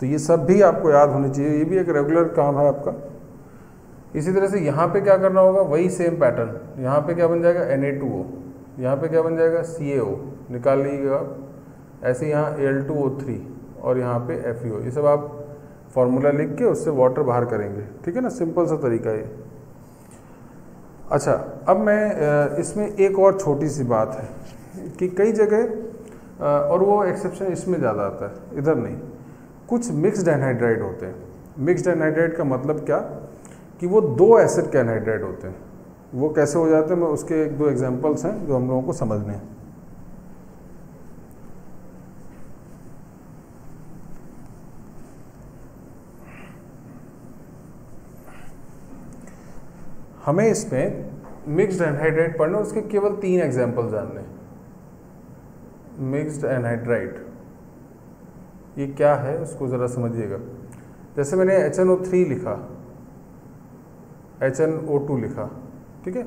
तो ये सब भी आपको याद होनी चाहिए। ये भी एक रेगुलर काम है आपका। इसी तरह से यहाँ पे क्या करना होगा, वही सेम पैटर्न। यहाँ पे क्या बन जाएगा Na2O, यहाँ पे क्या बन जाएगा CaO, निकाल लीजिएगा आप। ऐसे यहाँ Al2O3 और यहाँ पे FeO, ये सब आप फॉर्मूला लिख के उससे वाटर बाहर करेंगे। ठीक है ना, सिंपल सा तरीका ये। अच्छा, अब मैं इसमें एक और छोटी सी बात है कि कई जगह और वो एक्सेप्शन इसमें ज़्यादा आता है, इधर नहीं। कुछ मिक्स्ड एनहाइड्राइड होते हैं। मिक्स्ड एनहाइड्राइड का मतलब क्या कि वो 2 एसिड के एनहाइड्राइड होते हैं। वो कैसे हो जाते हैं, मैं उसके 1-2 एग्जांपल्स हैं जो हम लोगों को समझने हैं। हमें इसमें मिक्स्ड एनहाइड्राइड पढ़ना, उसके केवल 3 एग्जांपल जानने। मिक्स्ड एनहाइड्राइड ये क्या है उसको ज़रा समझिएगा। जैसे मैंने HNO3 लिखा, HNO2 लिखा, ठीक है,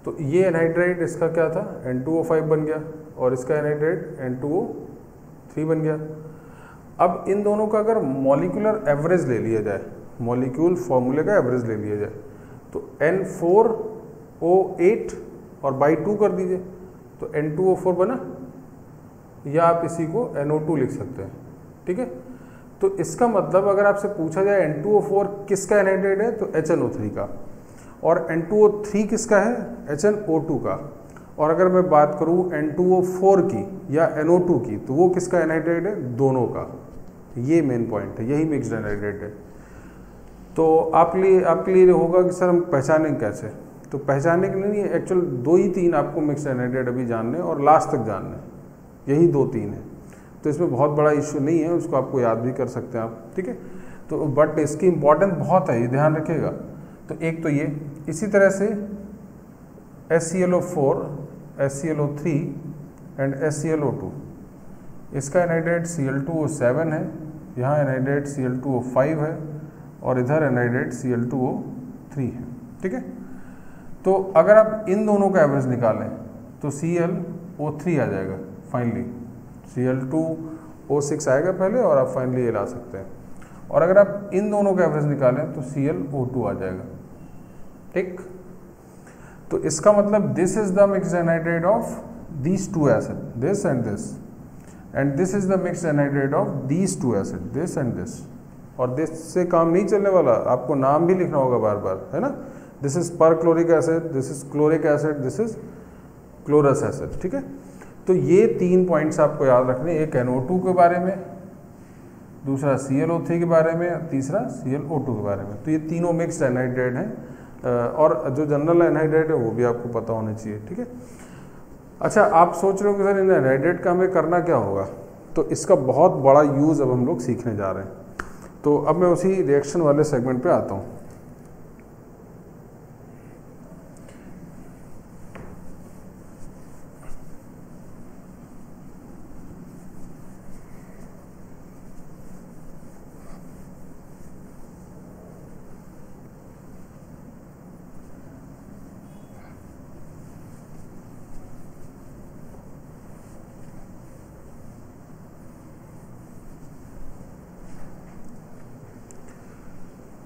तो ये एनहाइड्राइड इसका क्या था, N2O5 बन गया और इसका एनहाइड्राइड N2O3 बन गया। अब इन दोनों का अगर मॉलिक्यूलर एवरेज ले लिया जाए, मॉलिक्यूल फॉर्मूले का एवरेज ले लिया जाए, तो N4O8 और बाई 2 कर दीजिए तो N2O4 बना, या आप इसी को NO2 लिख सकते हैं। ठीक है, तो इसका मतलब अगर आपसे पूछा जाए N2O4 किसका एनहाइड्राइड है तो HNO3 का, और N2O3 किसका है HNO2 का। और अगर मैं बात करूं N2O4 की या NO2 की, तो वो किसका एनहाइड्राइड है, दोनों का। ये मेन पॉइंट है, यही मिक्स्ड एनहाइड्राइड है। तो आपके लिए होगा कि सर हम पहचानेंगे कैसे, तो पहचानने के लिए नहीं, एक्चुअल 2 ही 3 आपको मिक्स्ड एनहाइड्राइड अभी जानने और लास्ट तक जानने, यही 2-3 है। तो इसमें बहुत बड़ा इश्यू नहीं है, उसको आपको याद भी कर सकते हैं आप। ठीक है, तो बट इसकी इम्पोर्टेंस बहुत है, ये ध्यान रखिएगा। तो एक तो ये, इसी तरह से HClO4, HClO3 एंड HClO2, इसका एनहाइड्राइड Cl2O7 है, यहाँ एनहाइड्राइड Cl2O5 है और इधर एनहाइड्राइड Cl2O3 है। ठीक है, तो अगर आप इन दोनों का एवरेज निकालें तो ClO3 आ जाएगा फाइनली, Cl2O6 आएगा पहले और आप फाइनली ये ला सकते हैं। और अगर आप इन दोनों का एवरेज निकालें तो ClO2 आ जाएगा। ठीक, तो इसका मतलब this is the mixed anhydride of these 2 acid, this and this, and this is the mixed anhydride of these 2 acid, this and this. और दिस से काम नहीं चलने वाला, आपको नाम भी लिखना होगा बार बार, है ना। This is perchloric acid, this is chloric acid, this is chlorous acid. ठीक है, तो ये 3 पॉइंट्स आपको याद रखने, एक NO2 के बारे में, दूसरा ClO3 के बारे में, तीसरा ClO2 के बारे में। तो ये तीनों मिक्स्ड एनहाइड्राइड हैं और जो जनरल एनहाइड्राइड है वो भी आपको पता होना चाहिए। ठीक है, अच्छा, आप सोच रहे हो कि सर इन एनहाइड्राइड का हमें करना क्या होगा, तो इसका बहुत बड़ा यूज़ अब हम लोग सीखने जा रहे हैं। तो अब मैं उसी रिएक्शन वाले सेगमेंट पे आता हूँ।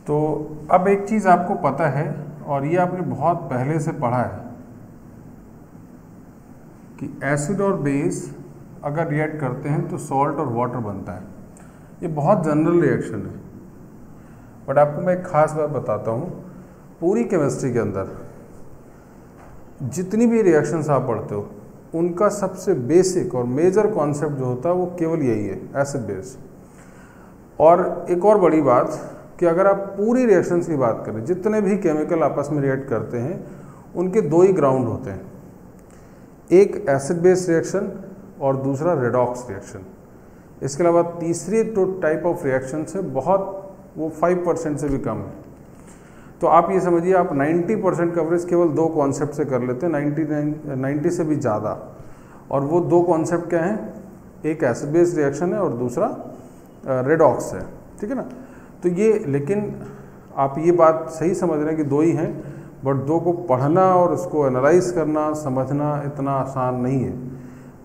तो अब एक चीज़ आपको पता है और ये आपने बहुत पहले से पढ़ा है कि एसिड और बेस अगर रिएक्ट करते हैं तो सॉल्ट और वाटर बनता है। ये बहुत जनरल रिएक्शन है, बट आपको मैं एक खास बात बताता हूँ। पूरी केमिस्ट्री के अंदर जितनी भी रिएक्शंस आप पढ़ते हो, उनका सबसे बेसिक और मेजर कॉन्सेप्ट जो होता है वो केवल यही है, एसिड बेस। और एक और बड़ी बात कि अगर आप पूरी रिएक्शंस की बात करें, जितने भी केमिकल आपस में रिएक्ट करते हैं उनके दो ही ग्राउंड होते हैं, एक एसिड बेस रिएक्शन और दूसरा रेडॉक्स रिएक्शन। इसके अलावा तीसरी जो टाइप ऑफ रिएक्शन है बहुत, वो 5% से भी कम है। तो आप ये समझिए आप 90% कवरेज केवल दो कॉन्सेप्ट से कर लेते हैं, 90 से भी ज़्यादा। और वो दो कॉन्सेप्ट क्या हैं, एक एसिड बेस रिएक्शन है और दूसरा रेडॉक्स है, ठीक है ना। तो ये, लेकिन आप ये बात सही समझ रहे हैं कि दो ही हैं, बट दो को पढ़ना और उसको एनालाइज करना, समझना इतना आसान नहीं है।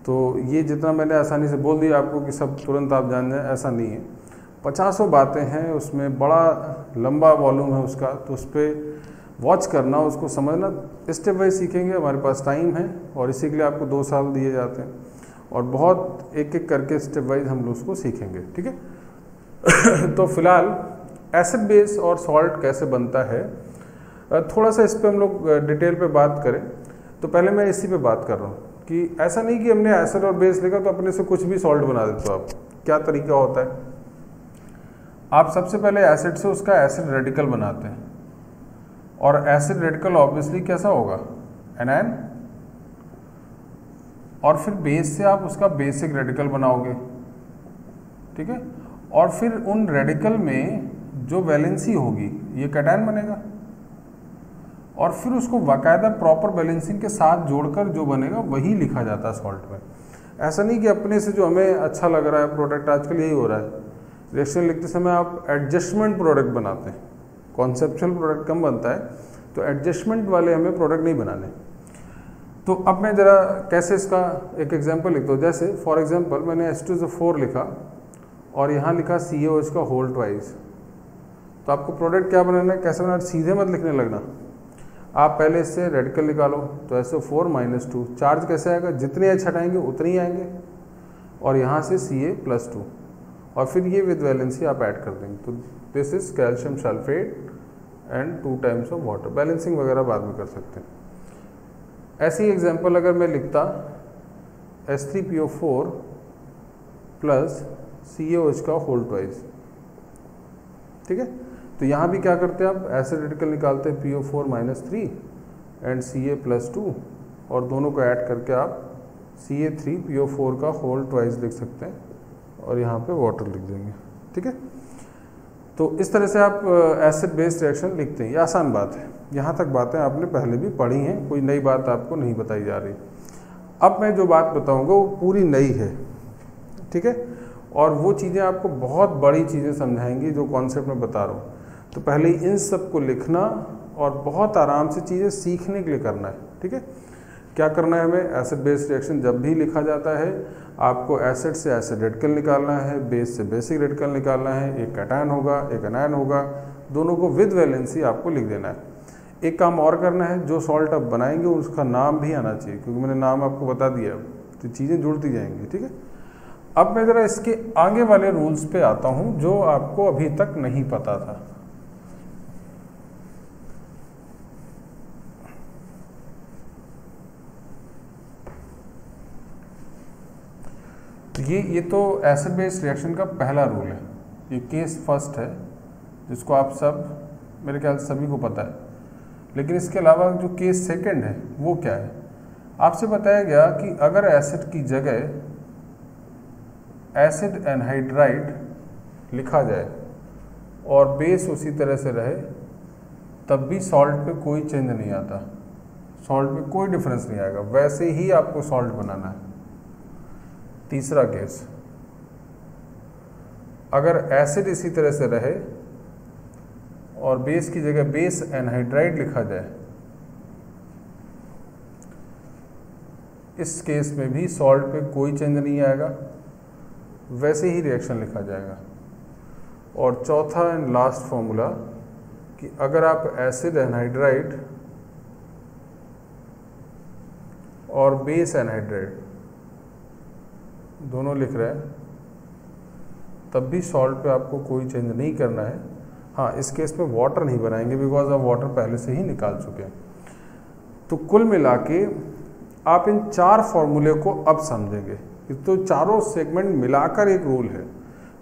तो ये जितना मैंने आसानी से बोल दिया आपको कि सब तुरंत आप जान जाएं, ऐसा नहीं है। 50 बातें हैं उसमें, बड़ा लंबा वॉल्यूम है उसका, तो उस पर वॉच करना, उसको समझना, स्टेप वाइज सीखेंगे। हमारे पास टाइम है और इसी के लिए आपको 2 साल दिए जाते हैं और बहुत एक एक करके स्टेप वाइज हम लोग उसको सीखेंगे, ठीक है। तो फिलहाल एसिड बेस और सॉल्ट कैसे बनता है, थोड़ा सा इस पर हम लोग डिटेल पे बात करें। तो पहले मैं इसी पे बात कर रहा हूँ कि ऐसा नहीं कि हमने एसिड और बेस लिखा तो अपने से कुछ भी सॉल्ट बना देते हो आप। क्या तरीका होता है, आप सबसे पहले एसिड से उसका एसिड रेडिकल बनाते हैं, और एसिड रेडिकल ऑब्वियसली कैसा होगा, एनायन। और फिर बेस से आप उसका बेसिक रेडिकल बनाओगे, ठीक है। और फिर उन रेडिकल में जो वैलेंसी होगी ये कैटायन बनेगा, और फिर उसको बाकायदा प्रॉपर बैलेंसिंग के साथ जोड़कर जो बनेगा वही लिखा जाता है सॉल्ट में। ऐसा नहीं कि अपने से जो हमें अच्छा लग रहा है प्रोडक्ट, आजकल यही हो रहा है, रिएक्शन लिखते समय आप एडजस्टमेंट प्रोडक्ट बनाते हैं, कॉन्सेप्चुअल प्रोडक्ट कम बनता है, तो एडजस्टमेंट वाले हमें प्रोडक्ट नहीं बनाने। तो अब मैं ज़रा कैसे इसका एक एग्जांपल लिखता हूँ। जैसे फॉर एग्जांपल मैंने H2SO4 लिखा और यहाँ लिखा CaOH का होल ट्वाइस। तो आपको प्रोडक्ट क्या बनाना है, कैसे बनाना, सीधे मत लिखने लगना। आप पहले इससे रेडिकल निकालो, तो SO4 - 2 चार्ज कैसे आएगा, जितने H हटाएंगे उतने ही आएंगे, और यहाँ से Ca+2, और फिर ये विद वैलेंसी आप ऐड कर देंगे। तो this is calcium sulphate and 2 times of water. Balancing वगैरह बाद में कर सकते हैं। ऐसी एग्जांपल अगर मैं लिखता H3PO4 प्लस CaOH का होल ट्वाइस, ठीक है। तो यहाँ भी क्या करते हैं आप, एसिड रेडिकल निकालते हैं PO4 - 3 एंड Ca+2, और दोनों को ऐड करके आप Ca3PO4 का होल ट्वाइस लिख सकते हैं, और यहाँ पे वाटर लिख देंगे, ठीक है। तो इस तरह से आप एसिड बेस रिएक्शन लिखते हैं। ये आसान बात है, यहाँ तक बातें आपने पहले भी पढ़ी हैं, कोई नई बात आपको नहीं बताई जा रही। अब मैं जो बात बताऊँगा वो पूरी नई है, ठीक है, और वो चीज़ें आपको बहुत बड़ी चीज़ें समझाएंगी जो कॉन्सेप्ट मैं बता रहा हूँ। तो पहले इन सब को लिखना और बहुत आराम से चीज़ें सीखने के लिए करना है, ठीक है। क्या करना है हमें, एसिड बेस रिएक्शन जब भी लिखा जाता है आपको एसिड से एसिड रेडिकल निकालना है, बेस से बेसिक रेडिकल निकालना है, एक कैटायन होगा एक एनायन होगा, दोनों को विद वैलेंसी आपको लिख देना है। एक काम और करना है, जो सॉल्ट आप बनाएंगे उसका नाम भी आना चाहिए, क्योंकि मैंने नाम आपको बता दिया, तो चीज़ें जुड़ती जाएंगी, ठीक है। अब मैं ज़रा इसके आगे वाले रूल्स पे आता हूँ जो आपको अभी तक नहीं पता था। ये तो एसिड बेस रिएक्शन का पहला रूल है, ये केस फर्स्ट है जिसको आप सब मेरे ख्याल से सभी को पता है। लेकिन इसके अलावा जो केस सेकंड है वो क्या है, आपसे बताया गया कि अगर एसिड की जगह एसिड एनहाइड्राइड लिखा जाए और बेस उसी तरह से रहे, तब भी सॉल्ट पे कोई चेंज नहीं आता, सॉल्ट में कोई डिफरेंस नहीं आएगा, वैसे ही आपको सॉल्ट बनाना है। तीसरा केस, अगर एसिड इसी तरह से रहे और बेस की जगह बेस एनहाइड्राइड लिखा जाए, इस केस में भी सॉल्ट पे कोई चेंज नहीं आएगा, वैसे ही रिएक्शन लिखा जाएगा। और चौथा एंड लास्ट फॉर्मूला कि अगर आप एसिड एनहाइड्राइड और बेस एनहाइड्राइड दोनों लिख रहे हैं, तब भी सॉल्ट पे आपको कोई चेंज नहीं करना है। हाँ, इस केस में वाटर नहीं बनाएंगे बिकॉज आप वाटर पहले से ही निकाल चुके हैं। तो कुल मिला के आप इन 4 फॉर्मूले को अब समझेंगे। तो चारों सेगमेंट मिलाकर एक रूल है,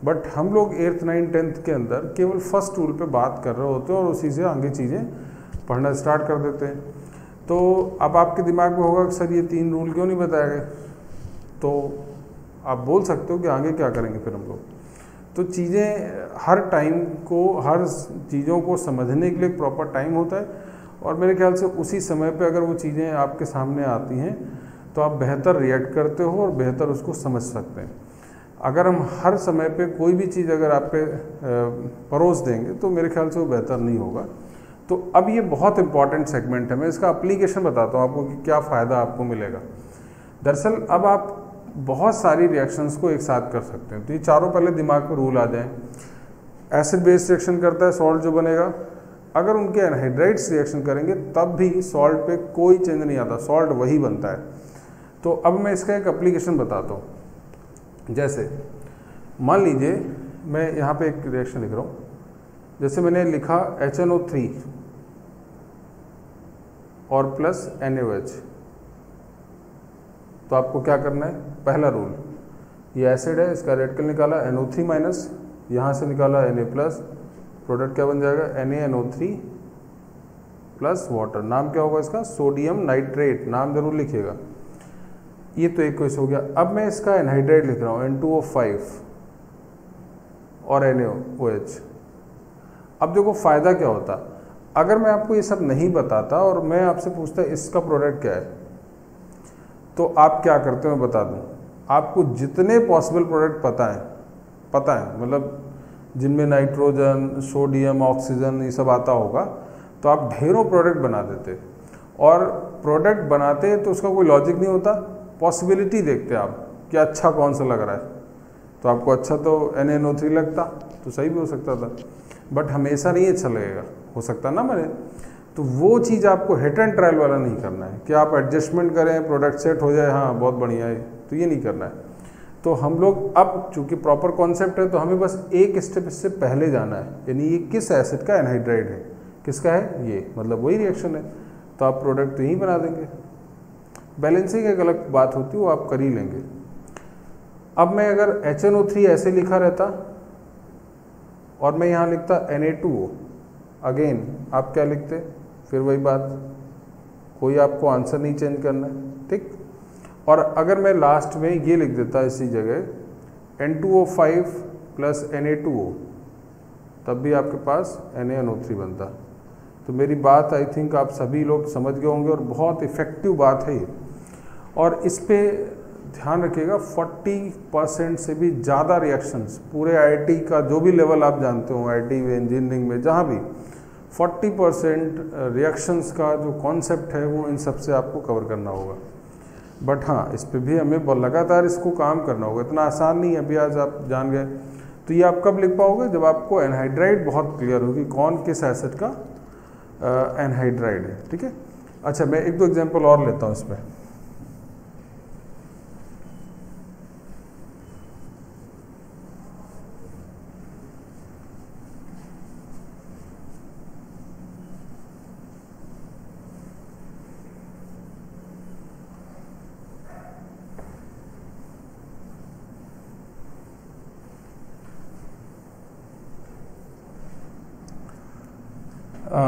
बट हम लोग 8th 9th 10th के अंदर केवल फर्स्ट रूल पे बात कर रहे होते हैं और उसी से आगे चीज़ें पढ़ना स्टार्ट कर देते हैं। तो अब आपके दिमाग में होगा कि सर ये 3 रूल क्यों नहीं बताए गए, तो आप बोल सकते हो कि आगे क्या करेंगे फिर हम लोग। तो चीज़ें हर टाइम को, हर चीज़ों को समझने के लिए एक प्रॉपर टाइम होता है, और मेरे ख्याल से उसी समय पे अगर वो चीज़ें आपके सामने आती हैं तो आप बेहतर रिएक्ट करते हो और बेहतर उसको समझ सकते हैं। अगर हम हर समय पे कोई भी चीज़ अगर आप पे परोस देंगे तो मेरे ख्याल से वो बेहतर नहीं होगा। तो अब ये बहुत इंपॉर्टेंट सेगमेंट है, मैं इसका एप्लीकेशन बताता हूँ आपको कि क्या फ़ायदा आपको मिलेगा। दरअसल अब आप बहुत सारी रिएक्शंस को एक साथ कर सकते हैं। तो ये चारों पहले दिमाग में रूल आ जाएं। एसिड बेस रिएक्शन करता है, सॉल्ट जो बनेगा, अगर उनके एनहाइड्राइड्स रिएक्शन करेंगे तब भी सॉल्ट पे कोई चेंज नहीं आता, सॉल्ट वही बनता है। तो अब मैं इसका एक एप्लीकेशन बताता हूँ। जैसे मान लीजिए मैं यहाँ पे एक रिएक्शन लिख रहा हूँ, जैसे मैंने लिखा HNO3 और प्लस NaOH। तो आपको क्या करना है, पहला रूल, ये एसिड है, इसका रेडिकल निकाला NO3 माइनस, यहाँ से निकाला Na प्लस, प्रोडक्ट क्या बन जाएगा NaNO3 प्लस वाटर। नाम क्या होगा इसका, सोडियम नाइट्रेट, नाम जरूर लिखिएगा। ये तो एक क्वेश्चन हो गया। अब मैं इसका एनहाइड्राइड लिख रहा हूँ N2O5 और NaOH। अब देखो फ़ायदा क्या होता, अगर मैं आपको ये सब नहीं बताता और मैं आपसे पूछता इसका प्रोडक्ट क्या है, तो आप क्या करते हो मैं बता दूं। आपको जितने पॉसिबल प्रोडक्ट पता है मतलब जिनमें नाइट्रोजन, सोडियम, ऑक्सीजन ये सब आता होगा, तो आप ढेरों प्रोडक्ट बना देते। और प्रोडक्ट बनाते तो उसका कोई लॉजिक नहीं होता, पॉसिबिलिटी देखते आप कि अच्छा कौन सा लग रहा है। तो आपको अच्छा तो NaNO3 लगता तो सही भी हो सकता था, बट हमेशा नहीं अच्छा लगेगा, हो सकता ना मैंने। तो वो चीज़ आपको हिट एंड ट्रायल वाला नहीं करना है कि आप एडजस्टमेंट करें, प्रोडक्ट सेट हो जाए, हाँ बहुत बढ़िया है, तो ये नहीं करना है। तो हम लोग अब चूंकि प्रॉपर कॉन्सेप्ट है तो हमें बस एक स्टेप इससे पहले जाना है, यानी ये किस एसिड का एनहाइड्राइड है, किसका है ये, मतलब वही रिएक्शन है, तो आप प्रोडक्ट तो यहीं बना देंगे। बैलेंसिंग एक अलग बात होती है, वो आप कर ही लेंगे। अब मैं अगर HNO3 ऐसे लिखा रहता और मैं यहाँ लिखता Na2O, अगेन आप क्या लिखते, फिर वही बात, कोई आपको आंसर नहीं चेंज करना है, ठीक। और अगर मैं लास्ट में ये लिख देता इसी जगह N2O5 प्लस Na2O, तब भी आपके पास NaNO3 बनता। तो मेरी बात आई थिंक आप सभी लोग समझ गए होंगे और बहुत इफ़ेक्टिव बात है ये। और इस पे ध्यान रखिएगा, 40% से भी ज़्यादा रिएक्शंस पूरे IIT का जो भी लेवल आप जानते हो, IIT में, इंजीनियरिंग में, जहाँ भी 40% रिएक्शंस का जो कॉन्सेप्ट है वो इन सब से आपको कवर करना होगा। बट हाँ, इस पे भी हमें लगातार इसको काम करना होगा, इतना आसान नहीं है। अभी आज आप जान गए, तो ये आप कब लिख पाओगे, जब आपको एनहाइड्राइड बहुत क्लियर होगी कौन किस एसिड का एनहाइड्राइड है, ठीक है। अच्छा, मैं एक दो एग्जांपल और लेता हूँ इसमें।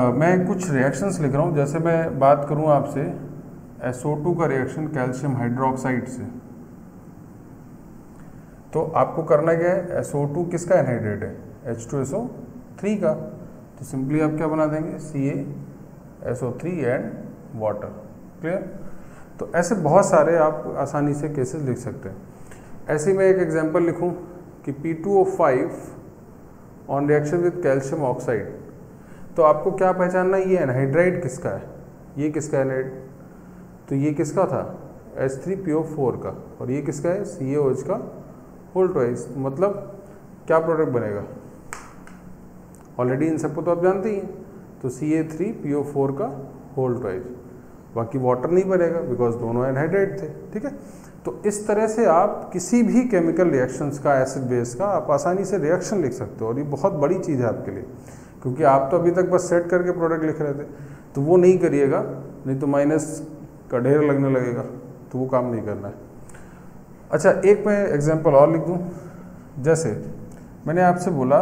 मैं कुछ रिएक्शंस लिख रहा हूँ। जैसे मैं बात करूँ आपसे SO2 का रिएक्शन कैल्शियम हाइड्रोक्साइड से, तो आपको करना क्या है, SO2 किसका एनहाइड्रेट है, H2SO3 का। तो सिंपली आप क्या बना देंगे, CaSO3 एंड वाटर, क्लियर। तो ऐसे बहुत सारे आप आसानी से केसेस लिख सकते हैं। ऐसे मैं एक एग्जांपल लिखूं कि P2O5 on reaction with calcium oxide, तो आपको क्या पहचानना है, ये एनहाइड्राइड किसका है, ये किसका एनहाइड, तो ये किसका था H3PO4 का, और ये किसका है CaOH का होल ट्वाइस। मतलब क्या प्रोडक्ट बनेगा, ऑलरेडी इन सबको तो आप जानते ही हैं, तो Ca3PO4 का होल ट्वाइस, बाकी वाटर नहीं बनेगा बिकॉज दोनों एनहाइड्राइड थे, ठीक है। तो इस तरह से आप किसी भी केमिकल रिएक्शंस का, एसिड बेस का, आप आसानी से रिएक्शन लिख सकते हो, और ये बहुत बड़ी चीज़ है आपके लिए, क्योंकि आप तो अभी तक बस सेट करके प्रोडक्ट लिख रहे थे। तो वो नहीं करिएगा, नहीं तो माइनस का ढेर लगने लगेगा, तो वो काम नहीं करना है। अच्छा, एक मैं एग्जांपल और लिख दूं। जैसे मैंने आपसे बोला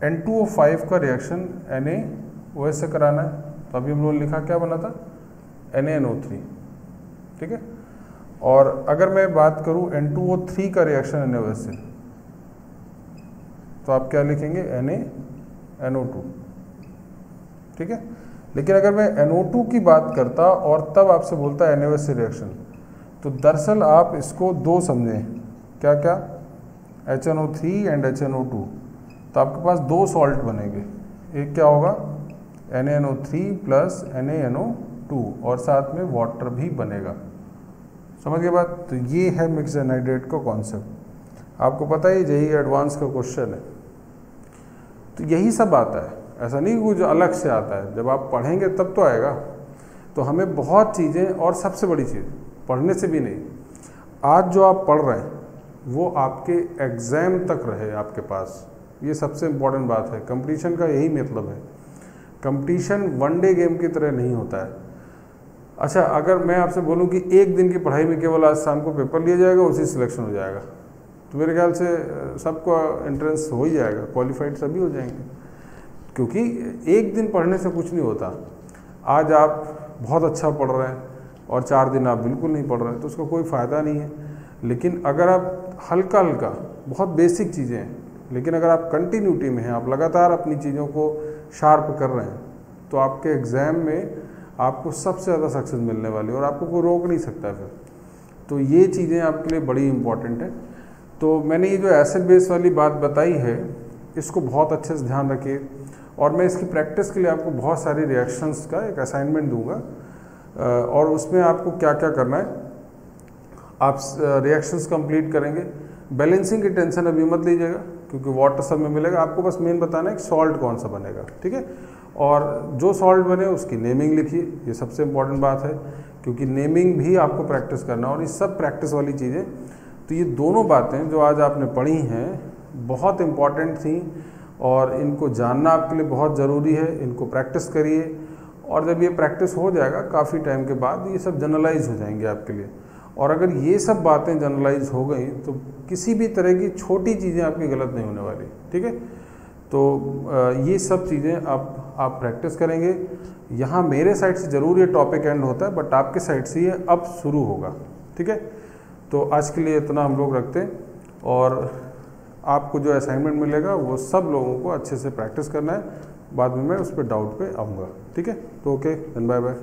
N2O5 का रिएक्शन NaOH से कराना है, तो अभी हम लोगों ने लिखा क्या बना था, NaNO3, ठीक है। और अगर मैं बात करूं N2O3 का रिएक्शन NaOH से, तो आप क्या लिखेंगे, NaNO2, ठीक है। लेकिन अगर मैं NO2 की बात करता और तब आपसे बोलता है NaOH से रिएक्शन, तो दरअसल आप इसको दो समझें, क्या क्या, HNO3 एंड HNO2, तो आपके पास दो सॉल्ट बनेंगे। एक क्या होगा, NaNO3 प्लस NaNO2, और साथ में वाटर भी बनेगा। समझ गए बात। तो ये है मिक्स्ड एनहाइड्रेट का कॉन्सेप्ट। आपको पता है यही एडवांस का क्वेश्चन है। तो यही सब आता है, ऐसा नहीं कुछ अलग से आता है, जब आप पढ़ेंगे तब तो आएगा। तो हमें बहुत चीज़ें, और सबसे बड़ी चीज़ पढ़ने से भी नहीं, आज जो आप पढ़ रहे हैं वो आपके एग्ज़ाम तक रहे आपके पास, ये सबसे इम्पोर्टेंट बात है। कंपटीशन का यही मतलब है। कंपटीशन वनडे गेम की तरह नहीं होता है। अच्छा, अगर मैं आपसे बोलूं कि एक दिन की पढ़ाई में केवल आज शाम को पेपर लिया जाएगा, उसी सिलेक्शन हो जाएगा, तो मेरे ख्याल से सबको एंट्रेंस हो ही जाएगा, क्वालिफाइड सभी हो जाएंगे। क्योंकि एक दिन पढ़ने से कुछ नहीं होता। आज आप बहुत अच्छा पढ़ रहे हैं और 4 दिन आप बिल्कुल नहीं पढ़ रहे हैं, तो उसका कोई फ़ायदा नहीं है। लेकिन अगर आप हल्का हल्का, बहुत बेसिक चीज़ें हैं, लेकिन अगर आप कंटिन्यूटी में हैं, आप लगातार अपनी चीज़ों को शार्प कर रहे हैं, तो आपके एग्ज़ाम में आपको सबसे ज़्यादा सक्सेस मिलने वाली है और आपको कोई रोक नहीं सकता फिर। तो ये चीज़ें आपके लिए बड़ी इंपॉर्टेंट है। तो मैंने ये जो एसिड बेस वाली बात बताई है, इसको बहुत अच्छे से ध्यान रखिए। और मैं इसकी प्रैक्टिस के लिए आपको बहुत सारी रिएक्शंस का एक असाइनमेंट दूंगा, और उसमें आपको क्या क्या करना है, आप रिएक्शंस कंप्लीट करेंगे। बैलेंसिंग की टेंशन अभी मत लीजिएगा, क्योंकि वाटर सब में मिलेगा। आपको बस मेन बताना है कि सॉल्ट कौन सा बनेगा, ठीक है। और जो सॉल्ट बने उसकी नेमिंग लिखिए, ये सबसे इम्पॉर्टेंट बात है, क्योंकि नेमिंग भी आपको प्रैक्टिस करना। और ये सब प्रैक्टिस वाली चीज़ें, तो ये दोनों बातें जो आज आपने पढ़ी हैं बहुत इम्पॉर्टेंट थी, और इनको जानना आपके लिए बहुत ज़रूरी है। इनको प्रैक्टिस करिए, और जब ये प्रैक्टिस हो जाएगा काफ़ी टाइम के बाद, ये सब जनरलाइज हो जाएंगे आपके लिए। और अगर ये सब बातें जनरलाइज हो गई तो किसी भी तरह की छोटी चीज़ें आपकी गलत नहीं होने वाली, ठीक है। तो ये सब चीज़ें आप प्रैक्टिस करेंगे। यहाँ मेरे साइड से ज़रूर ये टॉपिक एंड होता है, बट आपके साइड से ये अब शुरू होगा, ठीक है। तो आज के लिए इतना हम लोग रखते हैं, और आपको जो असाइनमेंट मिलेगा वो सब लोगों को अच्छे से प्रैक्टिस करना है। बाद में मैं उस पर डाउट पे आऊँगा, ठीक है। तो ओके, देन बाय बाय।